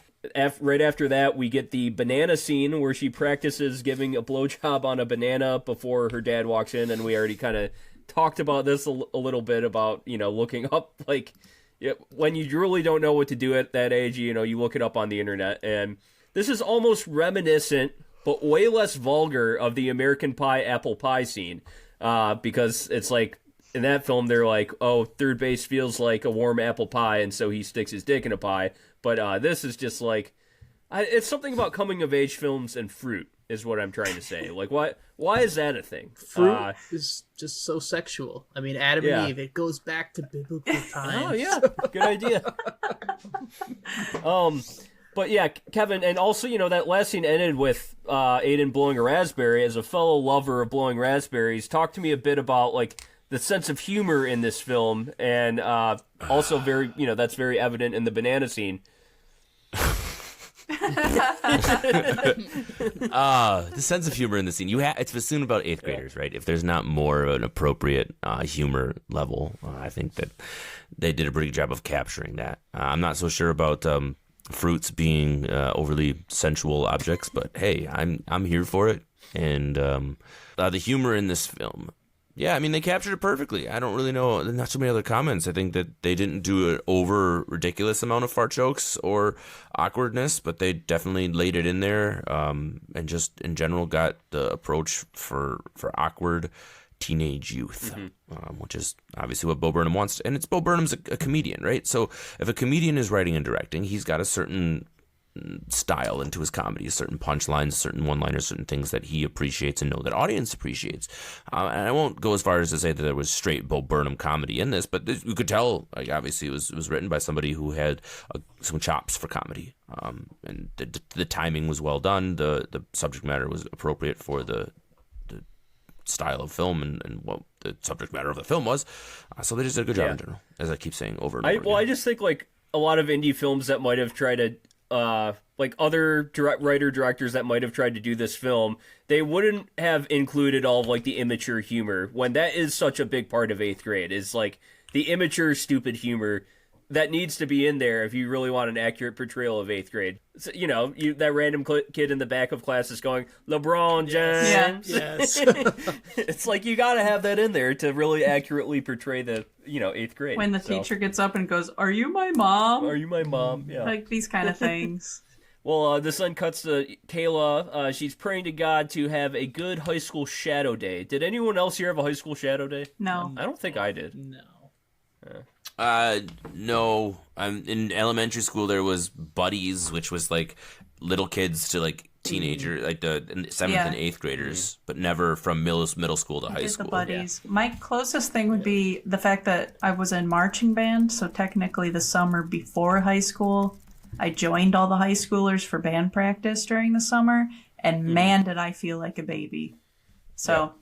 Right after that, we get the banana scene where she practices giving a blowjob on a banana before her dad walks in, and we already kind of talked about this a little bit about, looking up, like, when you really don't know what to do at that age, you look it up on the internet, and this is almost reminiscent, but way less vulgar, of the American Pie apple pie scene, because it's like, in that film, they're like, oh, third base feels like a warm apple pie, and so he sticks his dick in a pie. But this is just like, it's something about coming of age films and fruit is what I'm trying to say. Like, why is that a thing? Fruit is just so sexual. I mean, Adam and Eve, it goes back to biblical times. Oh yeah, good idea. But yeah, Kevin, and also, that last scene ended with Aiden blowing a raspberry. As a fellow lover of blowing raspberries, talk to me a bit about like the sense of humor in this film, and also very, that's very evident in the banana scene. The sense of humor in the scene. It's assumed about 8th graders, right? If there's not more of an appropriate humor level, I think that they did a pretty good job of capturing that. I'm not so sure about fruits being overly sensual objects, but hey, I'm here for it. And the humor in this film Yeah, I mean, they captured it perfectly. I don't really know, not too many other comments. I think that they didn't do an over ridiculous amount of fart jokes or awkwardness, but they definitely laid it in there, and just in general got the approach for awkward teenage youth, which is obviously what Bo Burnham wants. And it's Bo Burnham's a comedian, right? So if a comedian is writing and directing, he's got a certain style into his comedy, certain punchlines, certain one-liners, certain things that he appreciates and know that audience appreciates. And I won't go as far as to say that there was straight Bo Burnham comedy in this, but you could tell, like, obviously it was written by somebody who had some chops for comedy. And the timing was well done. The subject matter was appropriate for the style of film and what the subject matter of the film was. So they just did a good job in general, as I keep saying over and over again. Well, I just think, like, a lot of indie films that might have tried to like other directors that might have tried to do this film, they wouldn't have included all of, like, the immature humor, when that is such a big part of 8th grade, is, like, the immature, stupid humor that needs to be in there if you really want an accurate portrayal of 8th grade. So, you know, that random kid in the back of class is going, LeBron James. Yes. It's like, you gotta have that in there to really accurately portray the, 8th grade. When the teacher gets up and goes, "Are you my mom?" Are you my mom? Yeah. Like, these kind of things. Well, the son cuts to Kayla. She's praying to God to have a good high school shadow day. Did anyone else here have a high school shadow day? No. I don't think I did. No. No. In elementary school, there was buddies, which was like little kids to like teenager, like the 7th and 8th graders, but never from middle school to high school. The buddies. Yeah. My closest thing would be the fact that I was in marching band, so technically the summer before high school, I joined all the high schoolers for band practice during the summer, and man, did I feel like a baby. So...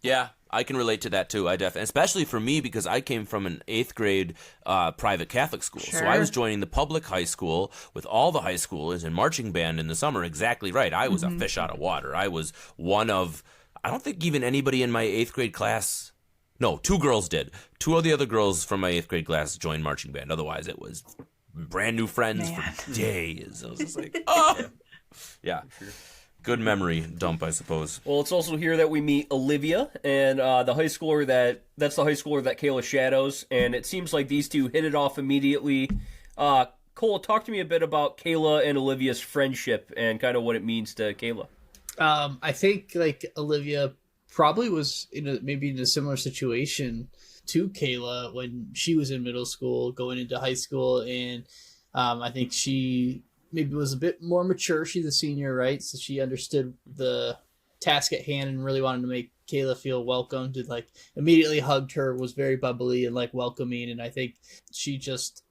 Yeah, I can relate to that too. Especially for me, because I came from an 8th grade private Catholic school. Sure. So I was joining the public high school with all the high schoolers in marching band in the summer. Exactly right. I was a fish out of water. I was one of, I don't think even anybody in my 8th grade class, no, 2 girls did. 2 of the other girls from my 8th grade class joined marching band. Otherwise, it was brand new friends for days. I was just like, oh! Yeah. Sure. Good memory dump, I suppose. Well, it's also here that we meet Olivia, and the high schooler that's the high schooler that Kayla shadows, and it seems like these two hit it off immediately. Cole, talk to me a bit about Kayla and Olivia's friendship and kind of what it means to Kayla. I think, like, Olivia probably was maybe in a similar situation to Kayla when she was in middle school, going into high school, and I think she maybe was a bit more mature. She's a senior, right? So she understood the task at hand and really wanted to make Kayla feel welcomed, and like immediately hugged her, was very bubbly and like welcoming. And I think she just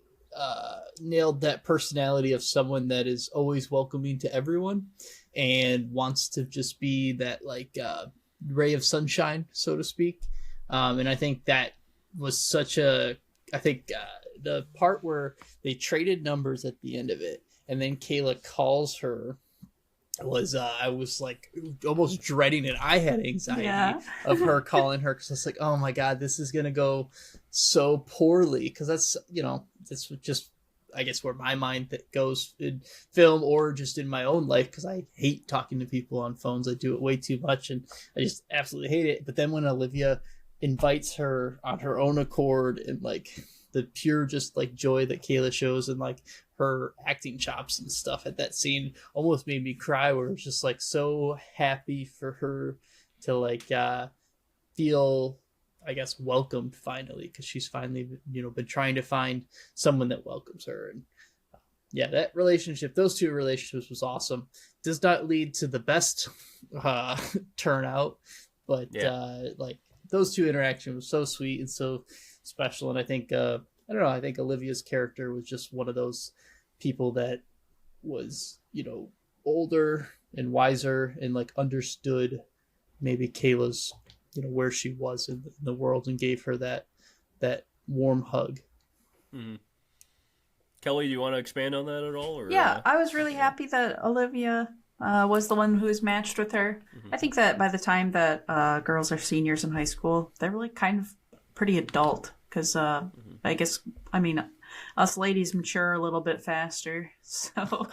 nailed that personality of someone that is always welcoming to everyone and wants to just be that like ray of sunshine, so to speak. And I think that was such a, I think the part where they traded numbers at the end of it, and then Kayla calls her, was I was like almost dreading it. I had anxiety of her calling her, because I was like, oh my God, this is going to go so poorly. Because that's, that's just, I guess, where my mind that goes in film or just in my own life, because I hate talking to people on phones. I do it way too much and I just absolutely hate it. But then when Olivia invites her on her own accord, and like the pure just like joy that Kayla shows and like her acting chops and stuff at that scene almost made me cry, where it was just like so happy for her to like feel, I guess, welcomed finally, because she's finally been trying to find someone that welcomes her. And yeah, that relationship, those two relationships, was awesome. Does not lead to the best turnout, but like those two interactions were so sweet and so special. And I think I don't know, I think Olivia's character was just one of those people that was, older and wiser and like understood maybe Kayla's, where she was in the world, and gave her that warm hug. Mm-hmm. Kelly, do you want to expand on that at all? Or, yeah, I was really happy that Olivia was the one who was matched with her. Mm-hmm. I think that by the time that girls are seniors in high school, they're really kind of pretty adult, because I guess, us ladies mature a little bit faster, so...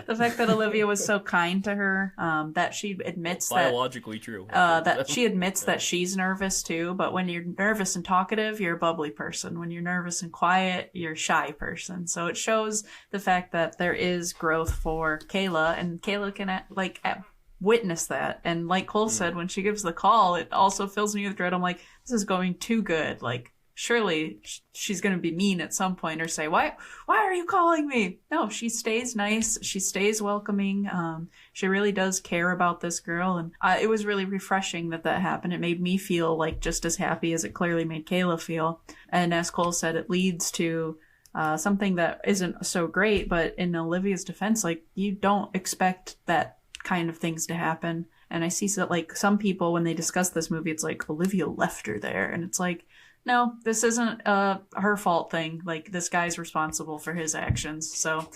The fact that Olivia was so kind to her, that she admits biologically true. That she admits that she's nervous too, but when you're nervous and talkative, you're a bubbly person. When you're nervous and quiet, you're a shy person. So it shows the fact that there is growth for Kayla, and Kayla can witness that. And like Cole said, when she gives the call, it also fills me with dread. I'm like, this is going too good. Like, surely she's going to be mean at some point or say, why are you calling me? No, she stays nice. She stays welcoming. She really does care about this girl. And it was really refreshing that happened. It made me feel like just as happy as it clearly made Kayla feel. And as Cole said, it leads to something that isn't so great, but in Olivia's defense, like, you don't expect that kind of things to happen. And I see like some people, when they discuss this movie, it's like Olivia left her there, and it's like, no, this isn't her fault thing. Like, this guy's responsible for his actions. So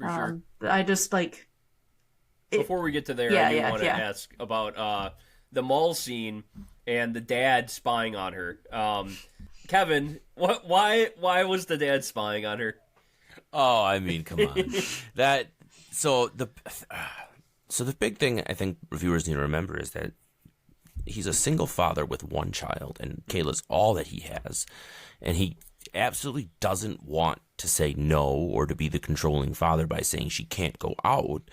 For sure. I just like before we get to there, I do want to ask about the mall scene and the dad spying on her. Kevin, why was the dad spying on her? Oh, I mean, come on. So the big thing I think reviewers need to remember is that he's a single father with one child, and Kayla's all that he has. And he absolutely doesn't want to say no or to be the controlling father by saying she can't go out.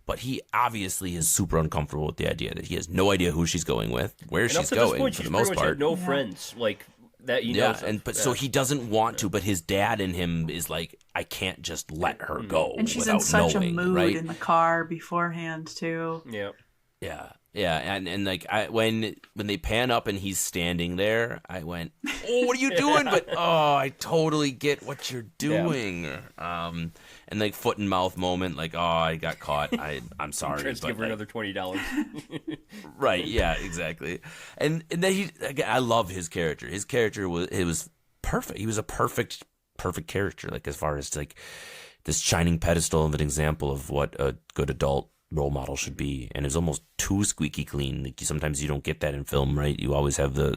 But he obviously is super uncomfortable with the idea that he has no idea who she's going with, where she's going, for the most part. Had no friends, like, that he knows of. So he doesn't want to, but his dad in him is like, I can't just let her go. And she's in such a mood in the car beforehand too. Yeah, and like when they pan up and he's standing there, I went, "Oh, what are you doing?" But I totally get what you're doing. Yeah. And like foot and mouth moment, like, I got caught. I'm sorry. Tries to give her another $20. Right? Yeah, exactly. And then I love his character. His character was perfect. He was a perfect character. Like, as far as like this shining pedestal of an example of what a good adult role model should be, and it's almost too squeaky clean. Like, sometimes you don't get that in film, right? You always have the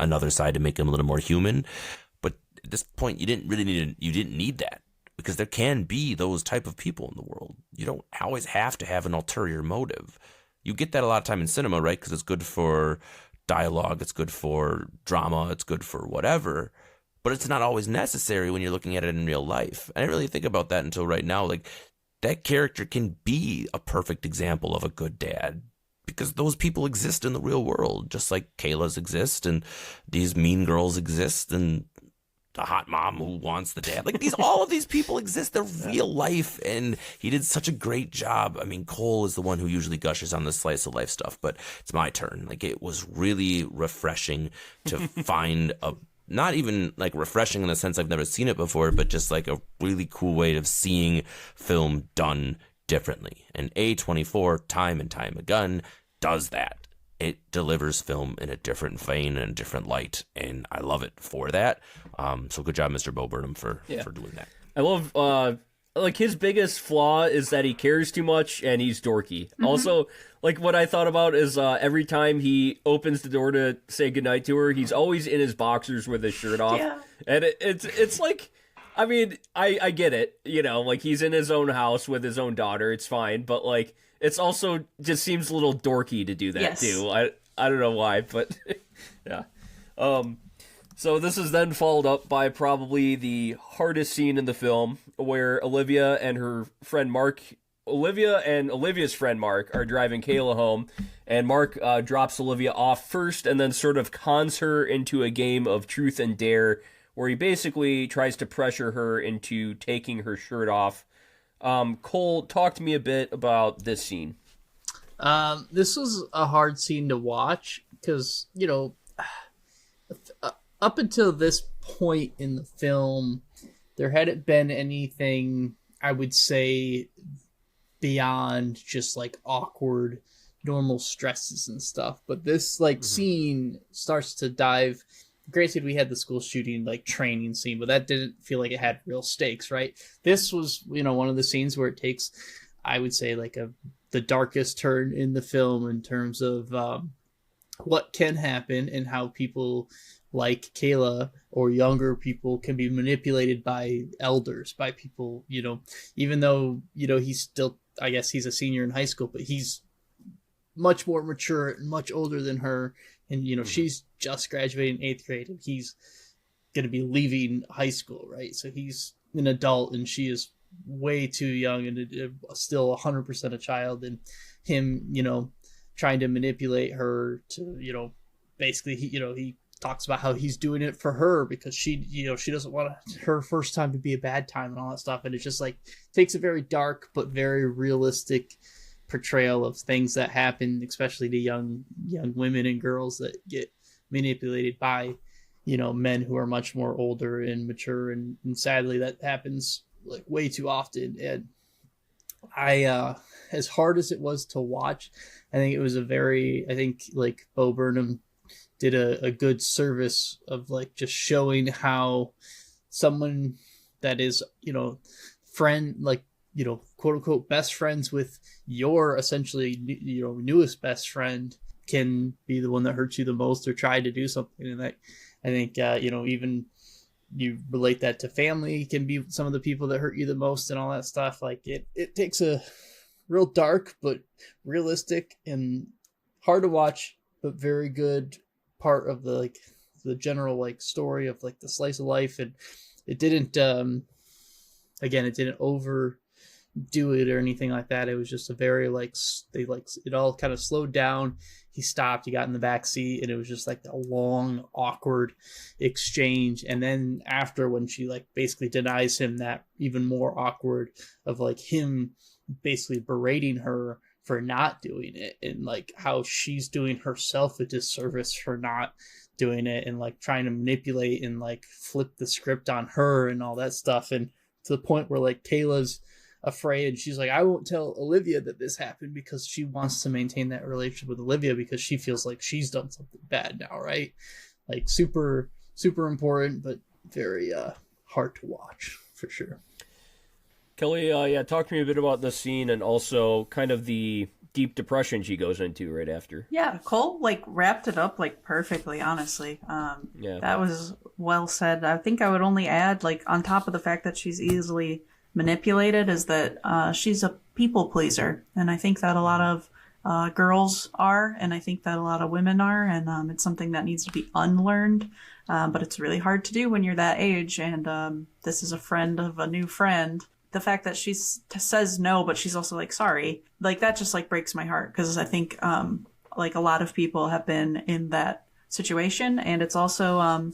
another side to make him a little more human. But at this point, you didn't need that, because there can be those type of people in the world. You don't always have to have an ulterior motive. You get that a lot of time in cinema, right? Because it's good for dialogue, it's good for drama, it's good for whatever. But it's not always necessary when you're looking at it in real life. I didn't really think about that until right now. Like, that character can be a perfect example of a good dad, because those people exist in the real world, just like Kayla's exist, and these mean girls exist, and the hot mom who wants the dad. Like, all of these people exist. They're real life, and he did such a great job. I mean, Cole is the one who usually gushes on the slice of life stuff, but it's my turn. Like, it was really refreshing to find not even like refreshing in the sense I've never seen it before, but just like a really cool way of seeing film done differently. And A24, time and time again, does that. It delivers film in a different vein and a different light, and I love it for that. So good job, Mr. Bo Burnham, for doing that. I love, like, his biggest flaw is that he cares too much and he's dorky. Mm-hmm. Also, like, what I thought about is every time he opens the door to say goodnight to her, he's always in his boxers with his shirt off. Yeah. And it's like, I mean, I get it, you know, like, he's in his own house with his own daughter, it's fine, but, like, it's also just seems a little dorky to do that too. I don't know why, but yeah. So this is then followed up by probably the hardest scene in the film, where Olivia and Olivia's friend Mark are driving Kayla home, and Mark drops Olivia off first and then sort of cons her into a game of truth and dare, where he basically tries to pressure her into taking her shirt off. Cole, talk to me a bit about this scene. This was a hard scene to watch because, you know, up until this point in the film, there hadn't been anything, I would say, beyond just like awkward, normal stresses and stuff. But this scene starts to dive. Granted, we had the school shooting training scene, but that didn't feel like it had real stakes, right? This was, one of the scenes where it takes, I would say, the darkest turn in the film in terms of what can happen and how people like Kayla or younger people can be manipulated by elders, by people, even though, he's still I guess he's a senior in high school, but he's much more mature and much older than her. And, you know, she's just graduating 8th grade and he's going to be leaving high school, right? So he's an adult and she is way too young and still 100% a child. And him, you know, trying to manipulate her to, you know, basically, he talks about how he's doing it for her because she, you know, she doesn't want her first time to be a bad time and all that stuff. And it's just like takes a very dark but very realistic portrayal of things that happen, especially to young women and girls that get manipulated by, you know, men who are much more older and mature, and sadly that happens like way too often. And I as hard as it was to watch, I think like Bo Burnham did a good service of like just showing how someone that is, you know, friend, like, you know, quote unquote best friends with your essentially, you know, newest best friend can be the one that hurts you the most or try to do something. And that, I think, you know, even you relate that to family can be some of the people that hurt you the most and all that stuff. Like it takes a real dark but realistic and hard to watch but very good part of the general like story of like the slice of life. And it didn't it didn't overdo it or anything like that. It was just a very it all kind of slowed down. He stopped, he got in the back seat, and it was just like a long awkward exchange. And then after, when she like basically denies him, that even more awkward of like him basically berating her for not doing it, and like how she's doing herself a disservice for not doing it, and like trying to manipulate and like flip the script on her and all that stuff. And to the point where like Kayla's afraid and she's like, I won't tell Olivia that this happened, because she wants to maintain that relationship with Olivia because she feels like she's done something bad now, right? Like super important, but very hard to watch for sure. Kelly, talk to me a bit about this scene and also kind of the deep depression she goes into right after. Yeah, Cole like wrapped it up like perfectly, honestly. That was well said. I think I would only add, like, on top of the fact that she's easily manipulated, is that she's a people pleaser, and I think that a lot of girls are, and I think that a lot of women are, and it's something that needs to be unlearned. But it's really hard to do when you're that age, and this is a friend of a new friend. The fact that she says no, but she's also like, sorry, like that just like breaks my heart, because I think like a lot of people have been in that situation, and it's also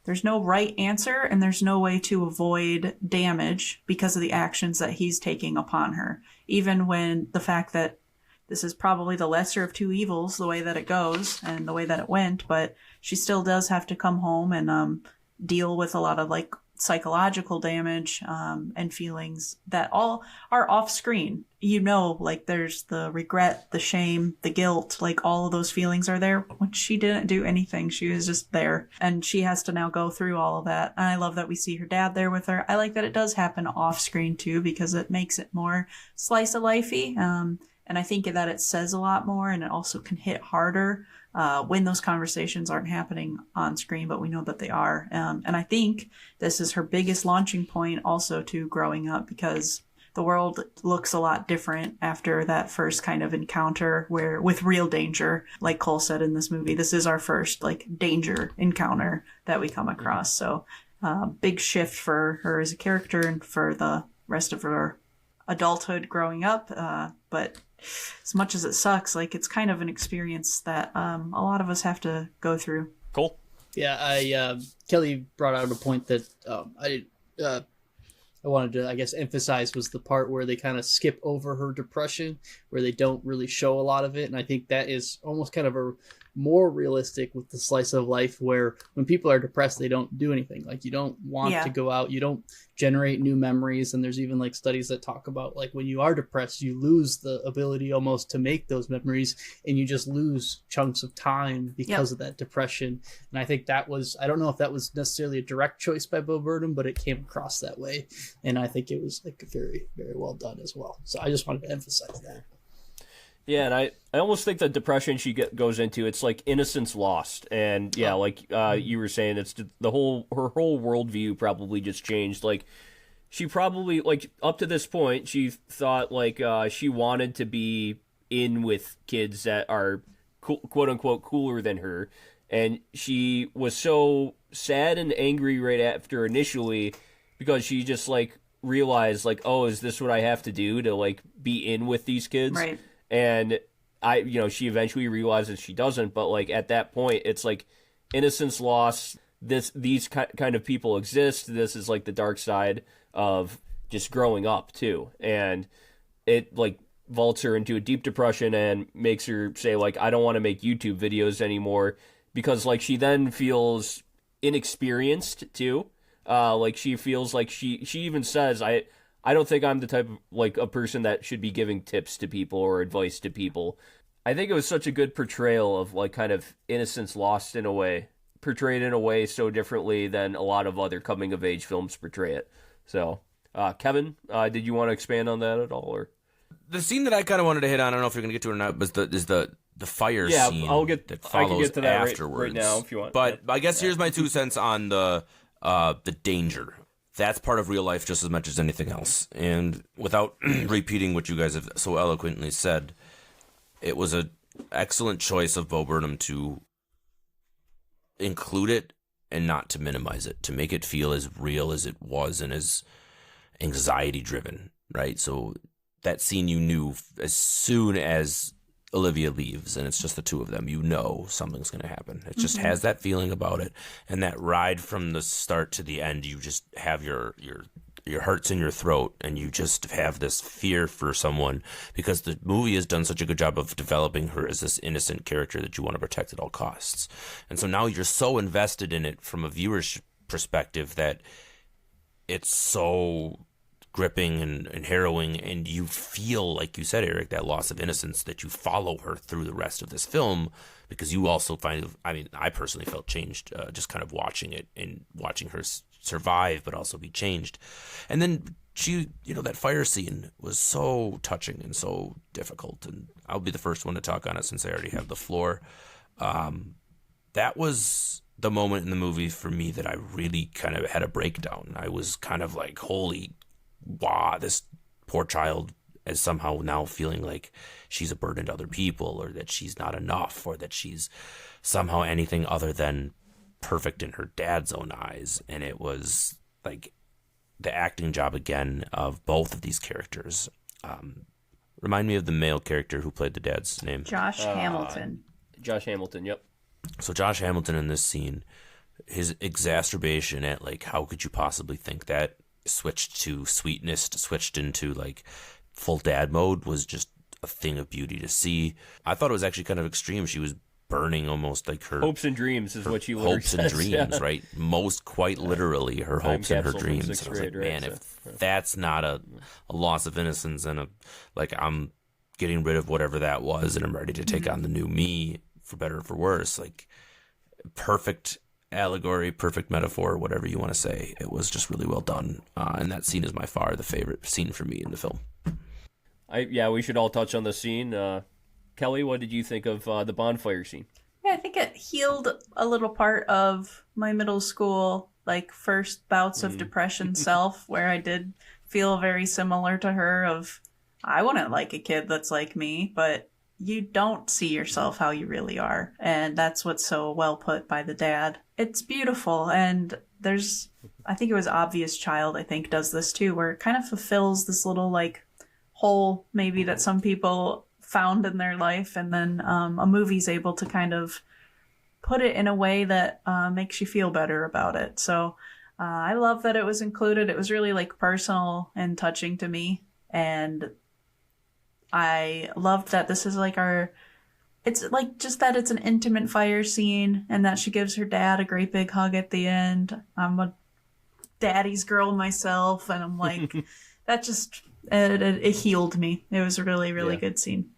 there's no right answer and there's no way to avoid damage because of the actions that he's taking upon her. Even when the fact that this is probably the lesser of two evils, the way that it goes and the way that it went, but she still does have to come home and deal with a lot of like psychological damage and feelings that all are off screen. You know, like there's the regret, the shame, the guilt, like all of those feelings are there when she didn't do anything. She was just there, and she has to now go through all of that. And I love that we see her dad there with her. I like that it does happen off screen too, because it makes it more slice of lifey. And I think that it says a lot more, and it also can hit harder when those conversations aren't happening on screen, but we know that they are. And I think this is her biggest launching point also to growing up, because the world looks a lot different after that first kind of encounter with real danger. Like Cole said in this movie, this is our first like danger encounter that we come across. So big shift for her as a character and for the rest of her adulthood growing up. But as much as it sucks, like it's kind of an experience that a lot of us have to go through. Cool. Yeah, Kelly brought out a point that I wanted to, I guess, emphasize, was the part where they kind of skip over her depression, where they don't really show a lot of it. And I think that is almost kind of a more realistic with the slice of life, where when people are depressed, they don't do anything. Like, you don't want to go out, you don't generate new memories. And there's even like studies that talk about like when you are depressed, you lose the ability almost to make those memories, and you just lose chunks of time because of that depression. And I think that was, I don't know if that was necessarily a direct choice by Bo Burnham, but it came across that way. And I think it was like very, very well done as well. So I just wanted to emphasize that. Yeah, and I almost think the depression she goes into, it's like innocence lost. And like you were saying, it's her whole worldview probably just changed. Like, she probably, like, up to this point, she thought, like, she wanted to be in with kids that are quote unquote cooler than her, and she was so sad and angry right after initially because she just like realized like, oh, is this what I have to do to like be in with these kids? Right. And she eventually realizes she doesn't, but like at that point it's like innocence lost. These kind of people exist. This is like the dark side of just growing up too, and it like vaults her into a deep depression and makes her say like, I don't want to make YouTube videos anymore, because like she then feels inexperienced too. Like she feels like she even says, I don't think I'm the type of like a person that should be giving tips to people or advice to people. I think it was such a good portrayal of like kind of innocence lost in a way, portrayed in a way so differently than a lot of other coming of age films portray it. So, Kevin, did you want to expand on that at all, or? The scene that I kind of wanted to hit on, I don't know if you're going to get to it or not, was the fire scene that follows I can get to that afterwards. Right now if you want. But I guess here's my 2 cents on the danger. That's part of real life just as much as anything else. And without repeating what you guys have so eloquently said, it was an excellent choice of Bo Burnham to include it and not to minimize it, to make it feel as real as it was and as anxiety driven, right? So that scene, you knew as soon as Olivia leaves and it's just the two of them, you know something's going to happen. It just has that feeling about it. And that ride from the start to the end, you just have your heart's in your throat, and you just have this fear for someone, because the movie has done such a good job of developing her as this innocent character that you want to protect at all costs. And so now you're so invested in it from a viewer's perspective that it's so gripping and harrowing, and you feel, like you said, Eric, that loss of innocence, that you follow her through the rest of this film, because you also I personally felt changed just kind of watching it and watching her survive but also be changed. And then she, that fire scene was so touching and so difficult, and I'll be the first one to talk on it since I already have the floor. That was the moment in the movie for me that I really kind of had a breakdown. I was kind of like, holy wow, this poor child is somehow now feeling like she's a burden to other people, or that she's not enough, or that she's somehow anything other than perfect in her dad's own eyes. And it was like the acting job again of both of these characters. Remind me of the male character who played the dad's name. Josh Hamilton. Josh Hamilton, yep. So Josh Hamilton in this scene, his exacerbation at like, how could you possibly think that, switched to sweetness, switched into like full dad mode, was just a thing of beauty to see. I thought it was actually kind of extreme. She was burning almost like her hopes and dreams is what you hopes and dreams, right? Most quite literally her hopes and her dreams. And I was like, man, if that's not a loss of innocence and I'm getting rid of whatever that was and I'm ready to take on the new me, for better or for worse, like perfect allegory, perfect metaphor, whatever you want to say. It was just really well done, and that scene is by far the favorite scene for me in the film. We should all touch on the scene. Kelly, what did you think of the bonfire scene? Yeah, I think it healed a little part of my middle school, like, first bouts of depression self, where I did feel very similar to her of, I wouldn't like a kid that's like me, but you don't see yourself how you really are. And that's what's so well put by the dad. It's beautiful. And I think it was Obvious Child, I think, does this too, where it kind of fulfills this little like hole maybe that some people found in their life. And then a movie's able to kind of put it in a way that makes you feel better about it. So I love that it was included. It was really like personal and touching to me. And I loved that this is like it's like just that it's an intimate fire scene, and that she gives her dad a great big hug at the end. I'm a daddy's girl myself, and I'm like, that just, it healed me. It was a really, really good scene.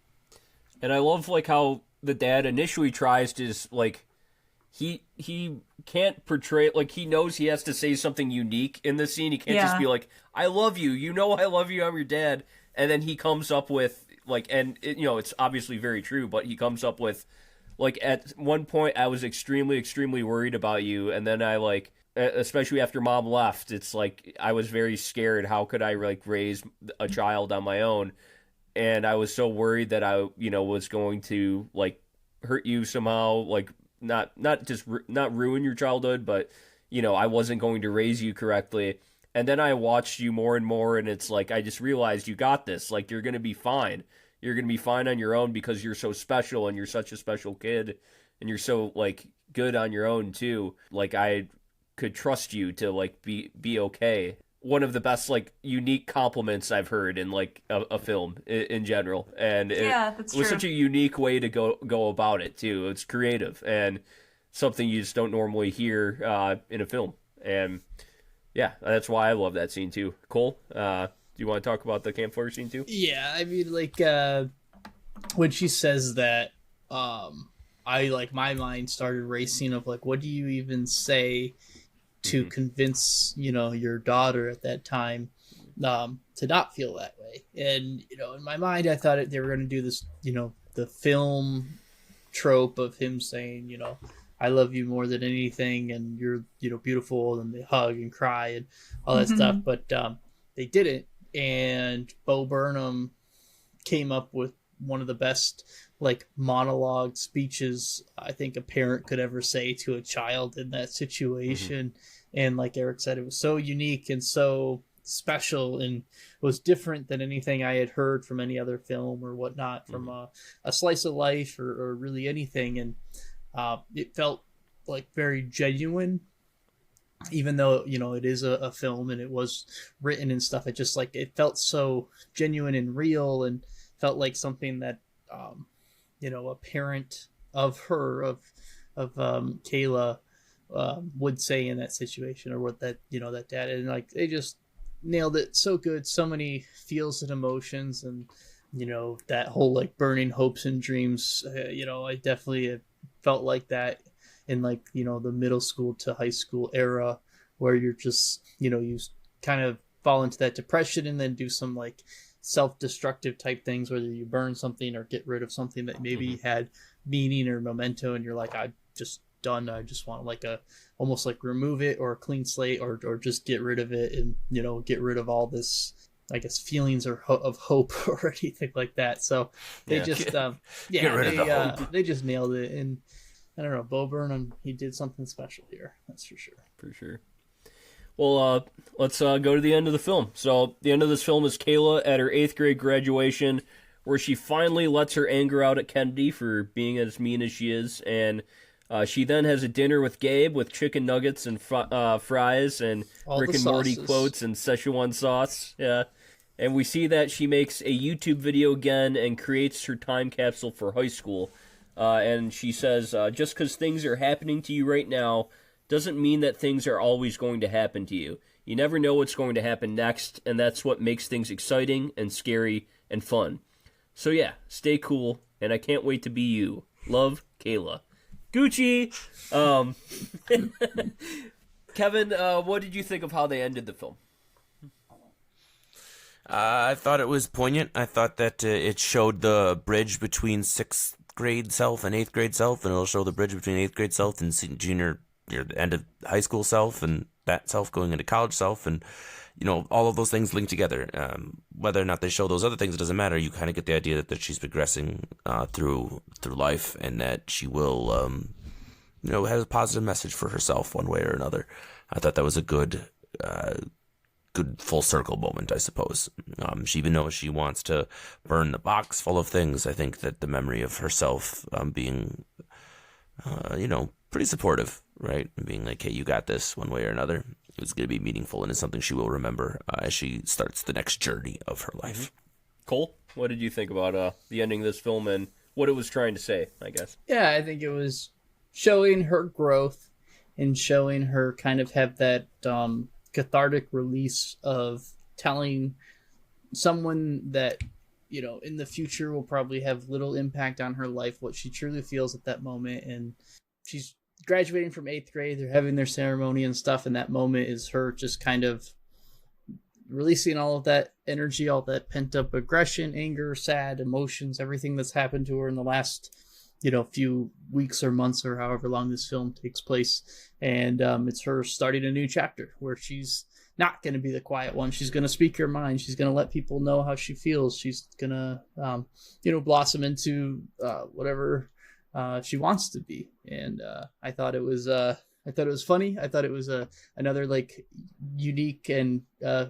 And I love like how the dad initially tries to just, like, he can't portray, like, he knows he has to say something unique in the scene. He can't just be like, I love you, I love you, I'm your dad. And then he comes up with, like, and it's obviously very true, but he comes up with, like, at one point I was extremely, extremely worried about you, and then I especially after mom left, it's like I was very scared. How could I like raise a child on my own? And I was so worried that I, was going to like hurt you somehow, like not just not ruin your childhood, but I wasn't going to raise you correctly. And then I watched you more and more, and it's like I just realized you got this. Like you're gonna be fine. You're gonna be fine on your own because you're so special and you're such a special kid, and you're so like good on your own too. Like I could trust you to like be okay. One of the best like unique compliments I've heard in like a film in general, and that's it was true. such a unique way to go about it too. It's creative and something you just don't normally hear in a film, and yeah, that's why I love that scene too. Cole, do you want to talk about the campfire scene too? Yeah, I mean, like when she says that, I like my mind started racing of like, what do you even say to convince your daughter at that time to not feel that way? And in my mind, I thought they were going to do this, the film trope of him saying, I love you more than anything, and you're beautiful, and they hug and cry and all that stuff, but they didn't. And Bo Burnham came up with one of the best like monologue speeches I think a parent could ever say to a child in that situation. And like Eric said, it was so unique and so special, and was different than anything I had heard from any other film or whatnot, from a slice of life or really anything. And it felt like very genuine, even though it is a film and it was written and stuff. It just like it felt so genuine and real, and felt like something that a parent of Kayla would say in that situation, or what that that dad. And like they just nailed it so good, so many feels and emotions, and that whole like burning hopes and dreams. I definitely felt like that in like the middle school to high school era, where you're just you kind of fall into that depression and then do some like self-destructive type things, whether you burn something or get rid of something that maybe had meaning or memento, and you're like, I'm just done. I just want like almost like remove it, or a clean slate, or just get rid of it, and get rid of all this, I guess, feelings or of hope or anything like that. So they just they just nailed it. And I don't know, Bo Burnham, he did something special here, that's for sure. For sure. Well, let's go to the end of the film. So the end of this film is Kayla at her 8th grade graduation, where she finally lets her anger out at Kennedy for being as mean as she is, and she then has a dinner with Gabe with chicken nuggets and fries and all Rick and Morty quotes and Szechuan sauce. Yeah. And we see that she makes a YouTube video again and creates her time capsule for high school. And she says, just because things are happening to you right now doesn't mean that things are always going to happen to you. You never know what's going to happen next, and that's what makes things exciting and scary and fun. So yeah, stay cool, and I can't wait to be you. Love, Kayla. Gucci! Kevin, what did you think of how they ended the film? I thought it was poignant. I thought that it showed the bridge between 6th grade self and 8th grade self, and it'll show the bridge between 8th grade self and junior, the end of high school self, and that self going into college self, and all of those things linked together. Whether or not they show those other things, it doesn't matter. You kind of get the idea that she's progressing through life, and that she will has a positive message for herself one way or another. I thought that was a good full circle moment, I suppose. She, even though she wants to burn the box full of things, I think that the memory of herself being pretty supportive, right? And being like, hey, you got this one way or another. It was going to be meaningful, and it's something she will remember as she starts the next journey of her life. Cole, what did you think about the ending of this film and what it was trying to say, I guess? Yeah, I think it was showing her growth and showing her kind of have that cathartic release of telling someone that in the future will probably have little impact on her life what she truly feels at that moment. And she's graduating from 8th grade, they're having their ceremony and stuff, and that moment is her just kind of releasing all of that energy, all that pent up aggression, anger, sad emotions, everything that's happened to her in the last a few weeks or months or however long this film takes place. And it's her starting a new chapter where she's not going to be the quiet one. She's going to speak her mind. She's going to let people know how she feels. She's going to, blossom into whatever she wants to be. And I thought it was funny. I thought it was another like unique and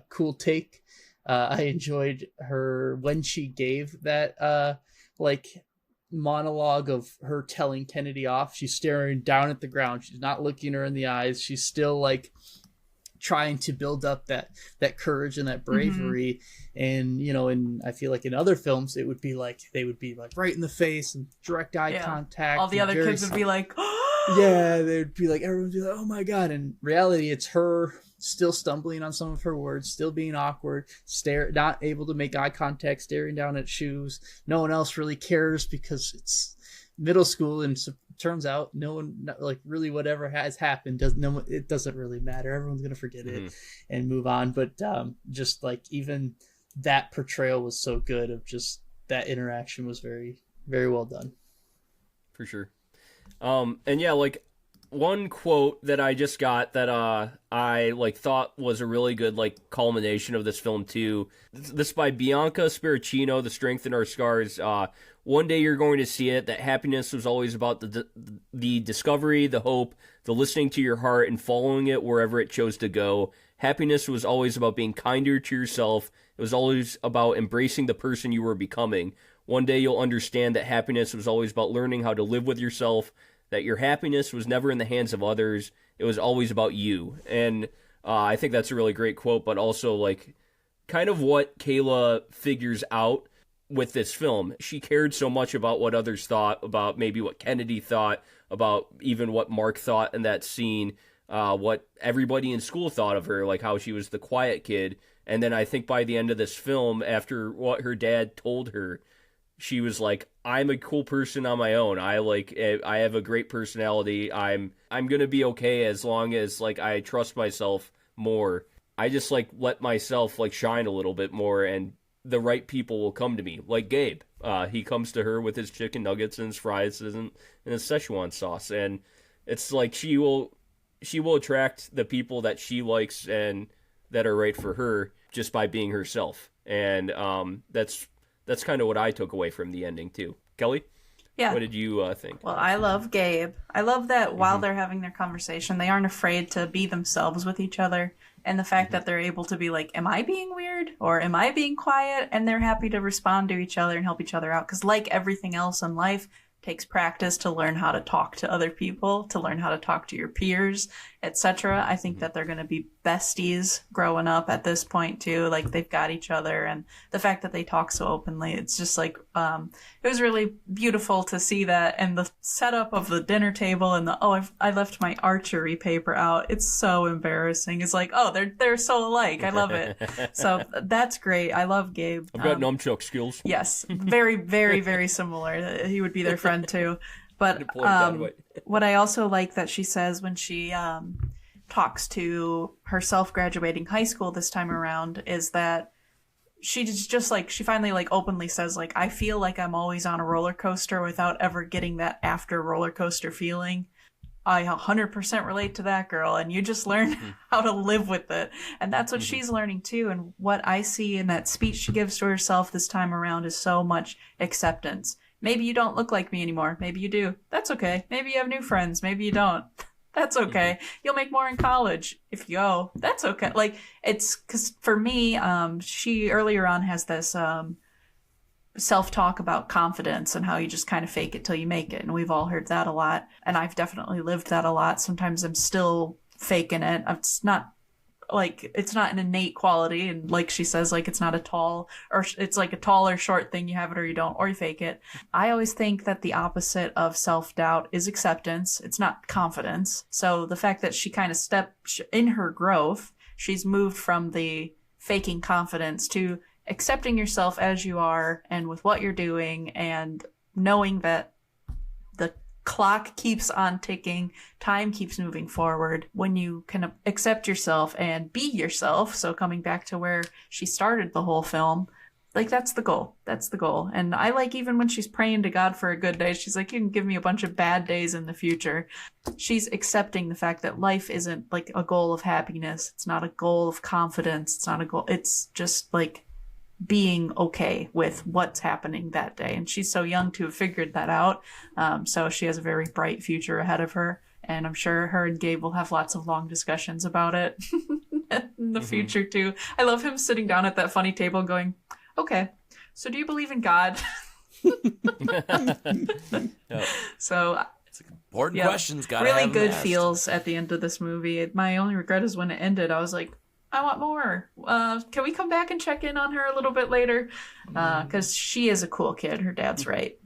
cool take. I enjoyed her when she gave that monologue of her telling Kennedy off. She's staring down at the ground. She's not looking her in the eyes. She's still like trying to build up that courage and that bravery. And and I feel like in other films it would be like they would be like right in the face and direct eye contact. All the other kids would be like yeah, they'd be like, everyone would be like, oh my god. In reality, it's her still stumbling on some of her words, still being awkward, not able to make eye contact, staring down at shoes. No one else really cares because it's middle school, and turns out no one, like, really whatever has happened it doesn't really matter. Everyone's gonna forget it and move on. But just like even that portrayal was so good of just that interaction was very, very well done. For sure. And yeah, like one quote that I just got that I like thought was a really good like culmination of this film too. This by Bianca Spiricino, The Strength in Our Scars. One day you're going to see it, that happiness was always about the discovery, the hope, the listening to your heart and following it wherever it chose to go. Happiness was always about being kinder to yourself. It was always about embracing the person you were becoming. One day you'll understand that happiness was always about learning how to live with yourself, that your happiness was never in the hands of others. It was always about you. And I think that's a really great quote, but also like kind of what Kayla figures out with this film. She cared so much about what others thought, about maybe what Kennedy thought, about even what Mark thought in that scene, what everybody in school thought of her, like how she was the quiet kid. And then I think by the end of this film, after what her dad told her, she was like, I'm a cool person on my own. I have a great personality. I'm going to be okay as long as like I trust myself more. I just like let myself like shine a little bit more, and the right people will come to me. Like Gabe, he comes to her with his chicken nuggets and his fries and his Szechuan sauce, and it's like she will attract the people that she likes and that are right for her just by being herself. And that's kind of what I took away from the ending too. Kelly? Yeah. What did you think? Well, I love Gabe. I love that while they're having their conversation, they aren't afraid to be themselves with each other. And the fact that they're able to be like, am I being weird? Or am I being quiet? And they're happy to respond to each other and help each other out. Because like everything else in life, takes practice to learn how to talk to other people, to learn how to talk to your peers, etc. I think that they're going to be besties growing up at this point too. Like they've got each other, and the fact that they talk so openly, it's just like it was really beautiful to see that. And the setup of the dinner table and I left my archery paper out. It's so embarrassing. It's like, oh, they're so alike. I love it. So that's great. I love Gabe. I've got nunchuck skills. Yes, very, very, very similar. He would be their friend too. But what I also like that she says when she talks to herself graduating high school this time around is that she's just like, she finally like openly says like, I feel like I'm always on a roller coaster without ever getting that after roller coaster feeling. I 100% relate to that, girl. And you just learn how to live with it. And that's what she's learning too. And what I see in that speech she gives to herself this time around is so much acceptance. Maybe you don't look like me anymore. Maybe you do. That's okay. Maybe you have new friends. Maybe you don't. That's okay. You'll make more in college if you go. That's okay. Like, it's because for me, she earlier on has this self-talk about confidence and how you just kind of fake it till you make it. And we've all heard that a lot. And I've definitely lived that a lot. Sometimes I'm still faking it. It's not an innate quality. And like she says, like it's not it's like a tall or short thing. You have it or you don't, or you fake it. I always think that the opposite of self-doubt is acceptance. It's not confidence. So the fact that she kind of stepped in her growth, she's moved from the faking confidence to accepting yourself as you are and with what you're doing, and knowing that the clock keeps on ticking, time keeps moving forward. When you can accept yourself and be yourself, so coming back to where she started the whole film, like, that's the goal. That's the goal. And I like, even when she's praying to God for a good day, she's like, you can give me a bunch of bad days in the future. She's accepting the fact that life isn't like a goal of happiness. It's not a goal of confidence. It's not a goal. It's just like being okay with what's happening that day. And she's so young to have figured that out. So she has a very bright future ahead of her. And I'm sure her and Gabe will have lots of long discussions about it in the future too. I love him sitting down at that funny table going, okay, so do you believe in God? So Important questions. Gotta really have them good asked. feels at the end of this movie. My only regret is when it ended. I was like, I want more. Can we come back and check in on her a little bit later? Because she is a cool kid. Her dad's right.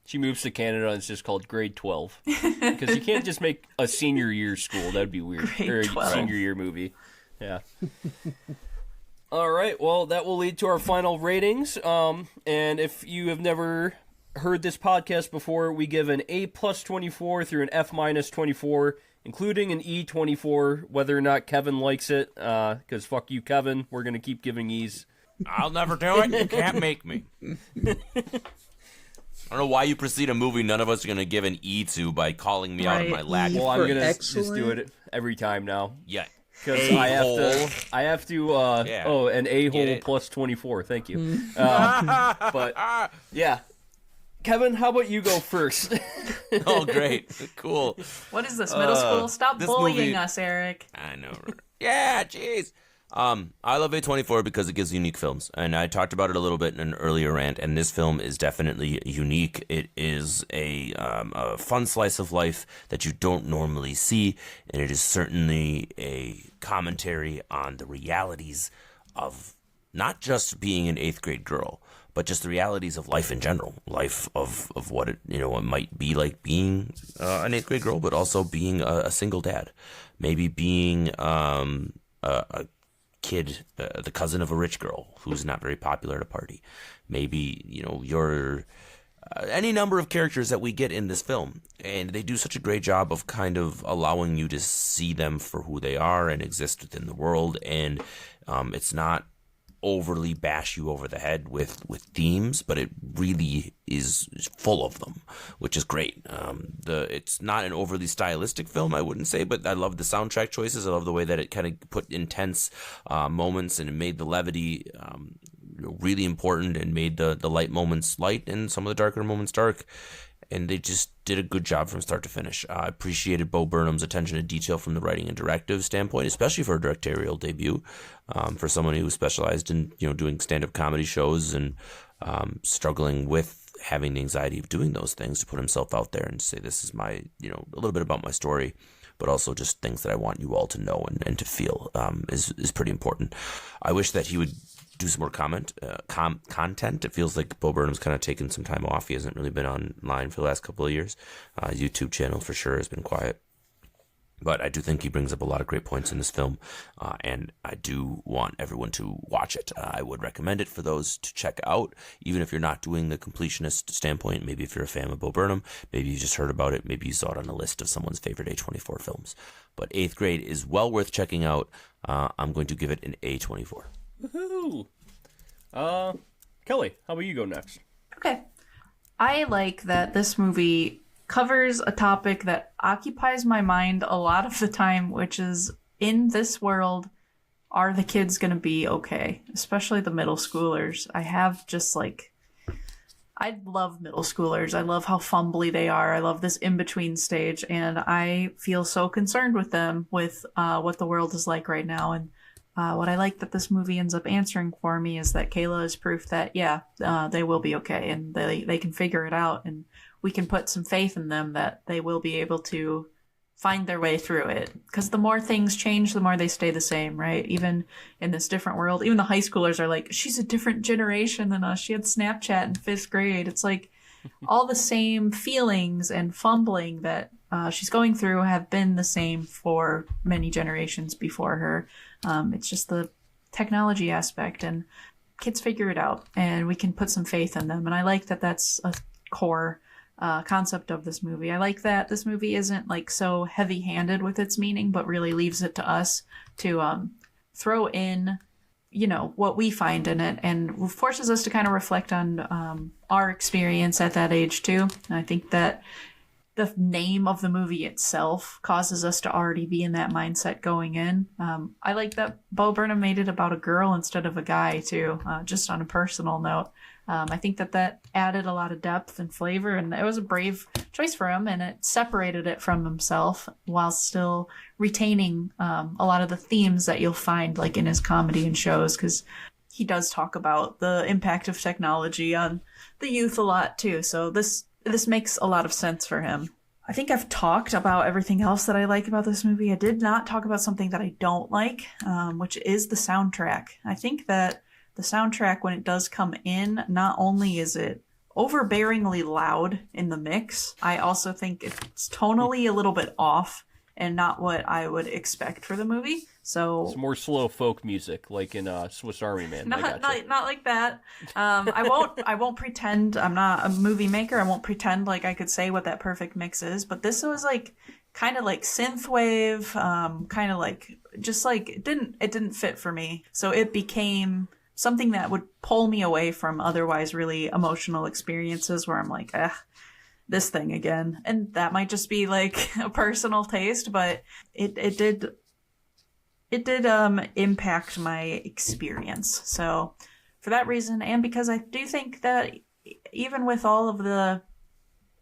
She moves to Canada and it's just called grade 12. Because you can't just make a senior year school. That'd be weird. Grade or a 12. senior year movie. Yeah. All right. Well, that will lead to our final ratings. And if you have never heard this podcast before, we give an A plus 24 through an F minus 24, including an E 24, whether or not Kevin likes it. Because fuck you, Kevin. We're going to keep giving E's. I'll never do it. You can't make me. I don't know why you precede a movie none of us are going to give an E to by calling me out on my lack. E Well, I'm for going to just excellent? do it every time now. Yeah. Because A-hole. I have to, Yeah. oh, an Get A-hole it. plus 24, thank you. But, yeah. Kevin, how about you go first? Oh, great. Cool. What is this, middle school? Stop this bullying movie- us, Eric. I know. Yeah, jeez. I love A24 because it gives unique films, and I talked about it a little bit in an earlier rant, and this film is definitely unique. It is a fun slice of life that you don't normally see, and it is certainly a commentary on the realities of not just being an 8th grade girl, but just the realities of life in general, life of what it it might be like being an 8th grade girl, but also being a single dad, maybe being a kid, the cousin of a rich girl who's not very popular at a party. Maybe, you're any number of characters that we get in this film. And they do such a great job of kind of allowing you to see them for who they are and exist within the world. And it's not overly bash you over the head with themes, but it really is full of them, which is great. It's not an overly stylistic film, I wouldn't say, but I love the soundtrack choices. I love the way that it kind of put intense moments and it made the levity really important and made the light moments light and some of the darker moments dark. And they just did a good job from start to finish. I appreciated Bo Burnham's attention to detail from the writing and directive standpoint, especially for a directorial debut, for someone who specialized in doing stand-up comedy shows and struggling with having the anxiety of doing those things, to put himself out there and say, this is my a little bit about my story, but also just things that I want you all to know and to feel is pretty important. I wish that he would do some more content. It feels like Bo Burnham's kind of taken some time off. He hasn't really been online for the last couple of years. YouTube channel for sure has been quiet. But I do think he brings up a lot of great points in this film, and I do want everyone to watch it. I would recommend it for those to check out, even if you're not doing the completionist standpoint. Maybe if you're a fan of Bo Burnham, maybe you just heard about it, maybe you saw it on a list of someone's favorite A24 films. But 8th grade is well worth checking out. I'm going to give it an A24. Woohoo! Kelly, how about you go next? Okay. I like that this movie covers a topic that occupies my mind a lot of the time, which is, in this world, are the kids going to be okay? Especially the middle schoolers. I love middle schoolers. I love how fumbly they are. I love this in-between stage, and I feel so concerned with them, with what the world is like right now. And what I like that this movie ends up answering for me is that Kayla is proof that, they will be okay, and they can figure it out, and we can put some faith in them that they will be able to find their way through it. Because the more things change, the more they stay the same, right? Even in this different world, even the high schoolers are like, she's a different generation than us. She had Snapchat in 5th grade. It's like all the same feelings and fumbling that she's going through have been the same for many generations before her. It's just the technology aspect, and kids figure it out, and we can put some faith in them. And I like that that's a core concept of this movie. I like that this movie isn't like so heavy-handed with its meaning, but really leaves it to us to throw in, what we find in it, and forces us to kind of reflect on our experience at that age too. And I think that the name of the movie itself causes us to already be in that mindset going in. I like that Bo Burnham made it about a girl instead of a guy too, just on a personal note. I think that added a lot of depth and flavor, and it was a brave choice for him, and it separated it from himself while still retaining a lot of the themes that you'll find like in his comedy and shows, because he does talk about the impact of technology on the youth a lot too. So this makes a lot of sense for him. I think I've talked about everything else that I like about this movie. I did not talk about something that I don't like, which is the soundtrack. I think that the soundtrack, when it does come in, not only is it overbearingly loud in the mix, I also think it's tonally a little bit off and not what I would expect for the movie. So it's more slow folk music, like in Swiss Army Man. Not like that. I won't pretend. I'm not a movie maker. I won't pretend like I could say what that perfect mix is. But this was like kind of like synthwave, kind of like just like it didn't fit for me. So it became something that would pull me away from otherwise really emotional experiences where I'm like, this thing again. And that might just be like a personal taste, but it did impact my experience. So for that reason, and because I do think that even with all of the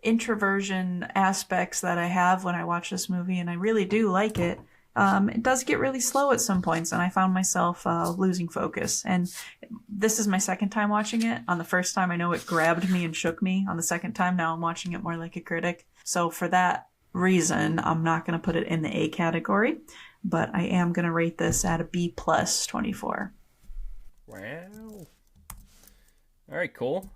introversion aspects that I have when I watch this movie, and I really do like it, it does get really slow at some points, and I found myself losing focus. And this is my second time watching it. On the first time, I know it grabbed me and shook me. On the second time, now I'm watching it more like a critic. So for that reason, I'm not going to put it in the A category, but I am going to rate this at a B plus 24. Wow. All right, Cole.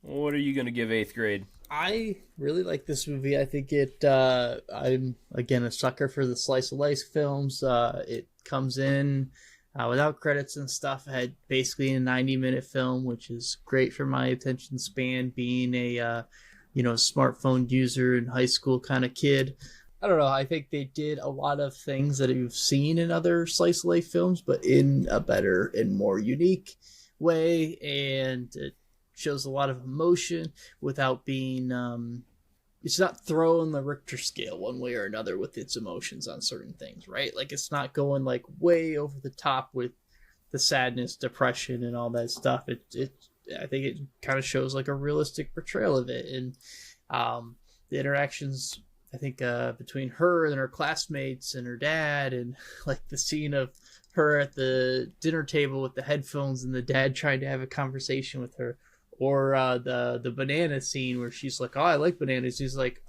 What are you going to give 8th grade? I really like this movie. I think I'm, again, a sucker for the slice of life films. It comes in without credits and stuff. I had basically a 90-minute film, which is great for my attention span, being a, smartphone user in high school kind of kid. I don't know. I think they did a lot of things that you've seen in other slice of life films, but in a better and more unique way. And it shows a lot of emotion without being it's not throwing the Richter scale one way or another with its emotions on certain things, right? Like it's not going like way over the top with the sadness, depression, and all that stuff. I think it kind of shows like a realistic portrayal of it. And the interactions, I think, between her and her classmates and her dad, and like the scene of her at the dinner table with the headphones and the dad trying to have a conversation with her. Or the banana scene where she's like, oh, I like bananas. He's like,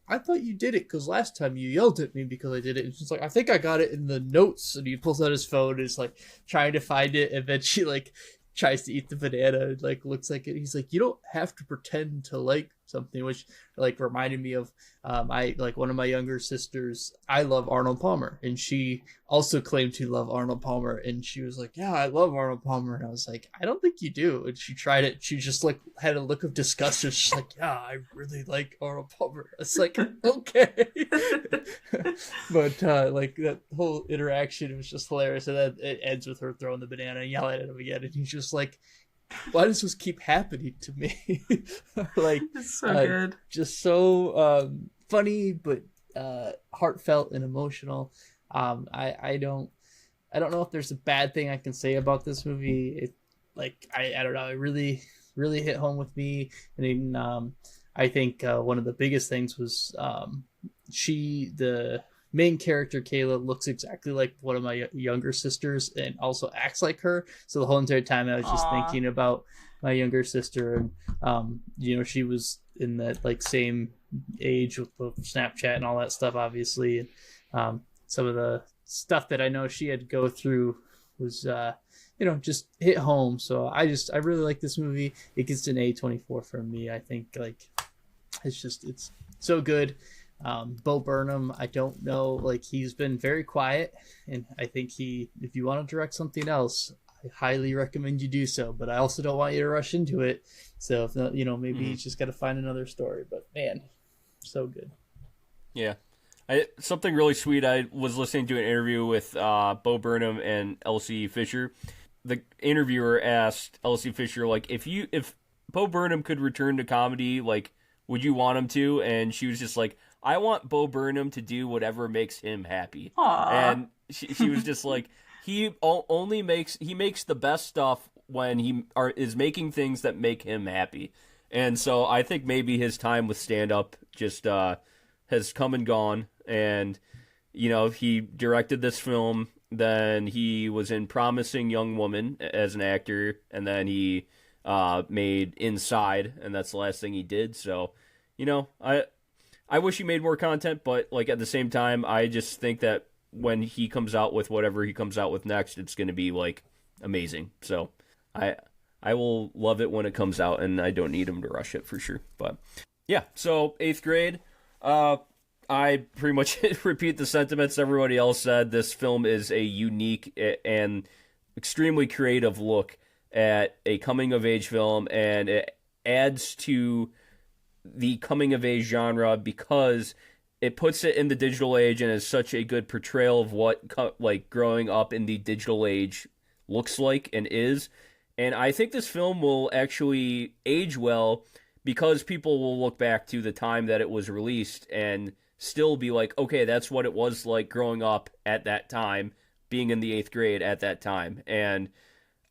I thought you did it because last time you yelled at me because I did it. And she's like, I think I got it in the notes. And he pulls out his phone and is like trying to find it. And then she like tries to eat the banana and like looks like it. He's like, you don't have to pretend to like something, which like reminded me of I like one of my younger sisters. I love Arnold Palmer, and she also claimed to love Arnold Palmer, and she was like, yeah, I love Arnold Palmer. And I was like, I don't think you do. And she tried it. She just like had a look of disgust. And she's like, yeah, I really like Arnold Palmer. It's like, okay. But like that whole interaction was just hilarious. And then it ends with her throwing the banana and yelling at him again, and he's just like, why does this keep happening to me? Like, it's so good. Just so funny, but heartfelt and emotional. I don't know if there's a bad thing I can say about this movie. I don't know. It really, really hit home with me. And then, I think one of the biggest things was the main character, Kayla, looks exactly like one of my younger sisters and also acts like her. So the whole entire time I was just thinking about my younger sister, and she was in that like same age with Snapchat and all that stuff, obviously. And some of the stuff that I know she had to go through was just hit home. So I really like this movie. It gets an A24 from me. I think like it's so good. Bo Burnham, I don't know, like he's been very quiet, and I think if you want to direct something else, I highly recommend you do so, but I also don't want you to rush into it. So if not, maybe you just got to find another story, but man, so good. Yeah. Something really sweet. I was listening to an interview with Bo Burnham and Elsie Fisher, the interviewer asked Elsie Fisher, like, if Bo Burnham could return to comedy, like, would you want him to? And she was just like, I want Bo Burnham to do whatever makes him happy. Aww. And she was just like, he makes the best stuff when he is making things that make him happy. And so I think maybe his time with stand-up just has come and gone. And, you know, he directed this film, then he was in Promising Young Woman as an actor, and then he made Inside, and that's the last thing he did. So, you know, I wish he made more content, but, like, at the same time, I just think that when he comes out with whatever he comes out with next, it's going to be, like, amazing. So I will love it when it comes out, and I don't need him to rush it for sure. But yeah, so 8th grade. I pretty much repeat the sentiments everybody else said. This film is a unique and extremely creative look at a coming-of-age film, and it adds to the coming-of-age genre because it puts it in the digital age and is such a good portrayal of what like growing up in the digital age looks like and is. And I think this film will actually age well because people will look back to the time that it was released and still be like, okay, that's what it was like growing up at that time, being in the 8th grade at that time. And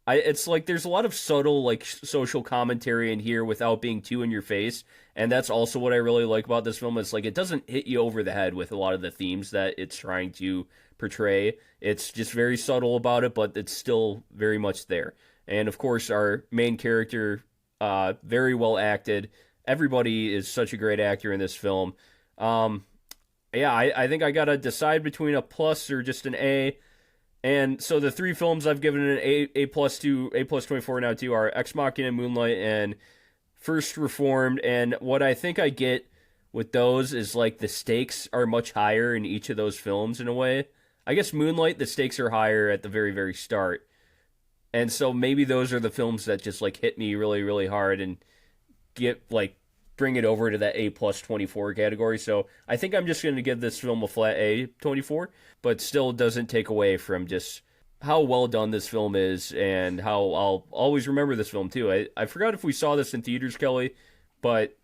it's like there's a lot of subtle like social commentary in here without being too in your face. And that's also what I really like about this film. It's like it doesn't hit you over the head with a lot of the themes that it's trying to portray. It's just very subtle about it, but it's still very much there. And of course, our main character, very well acted. Everybody is such a great actor in this film. Yeah, I think I gotta decide between a plus or just an A. And so the 3 films I've given an A plus 24 now to are Ex Machina, Moonlight, and First Reformed. And what I think I get with those is like the stakes are much higher in each of those films in a way. I guess Moonlight, the stakes are higher at the very, very start. And so maybe those are the films that just like hit me really, really hard and bring it over to that A plus 24 category. So I think I'm just going to give this film a flat A 24, but still doesn't take away from just how well done this film is and how I'll always remember this film too. I forgot if we saw this in theaters, Kelly, but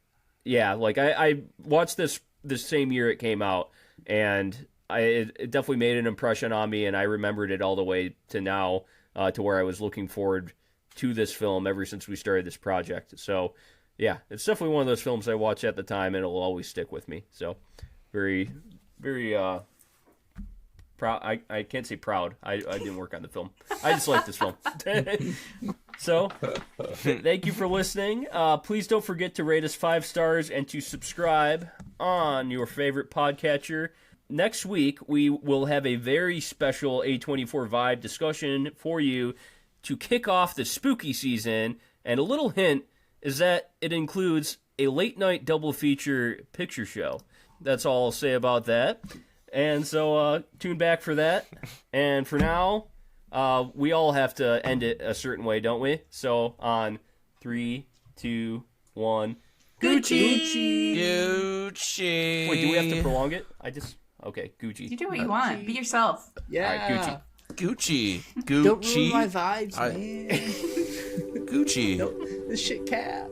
yeah, like I watched this same year it came out, and it definitely made an impression on me, and I remembered it all the way to now, to where I was looking forward to this film ever since we started this project. So yeah, it's definitely one of those films I watch at the time, and it'll always stick with me. So very, very proud. I can't say proud. I didn't work on the film. I just like this film. So thank you for listening. Please don't forget to rate us 5 stars and to subscribe on your favorite podcatcher. Next week, we will have a very special A24 vibe discussion for you to kick off the spooky season. And a little hint is that it includes a late-night double feature picture show. That's all I'll say about that. And so tune back for that. And for now, we all have to end it a certain way, don't we? So on 3, 2, 1. Gucci! Gucci. Wait, do we have to prolong it? Okay, Gucci. You do what you want. Be yourself. Yeah. All right, Gucci. Don't ruin Gucci. my vibes, man. Gucci. This shit cap.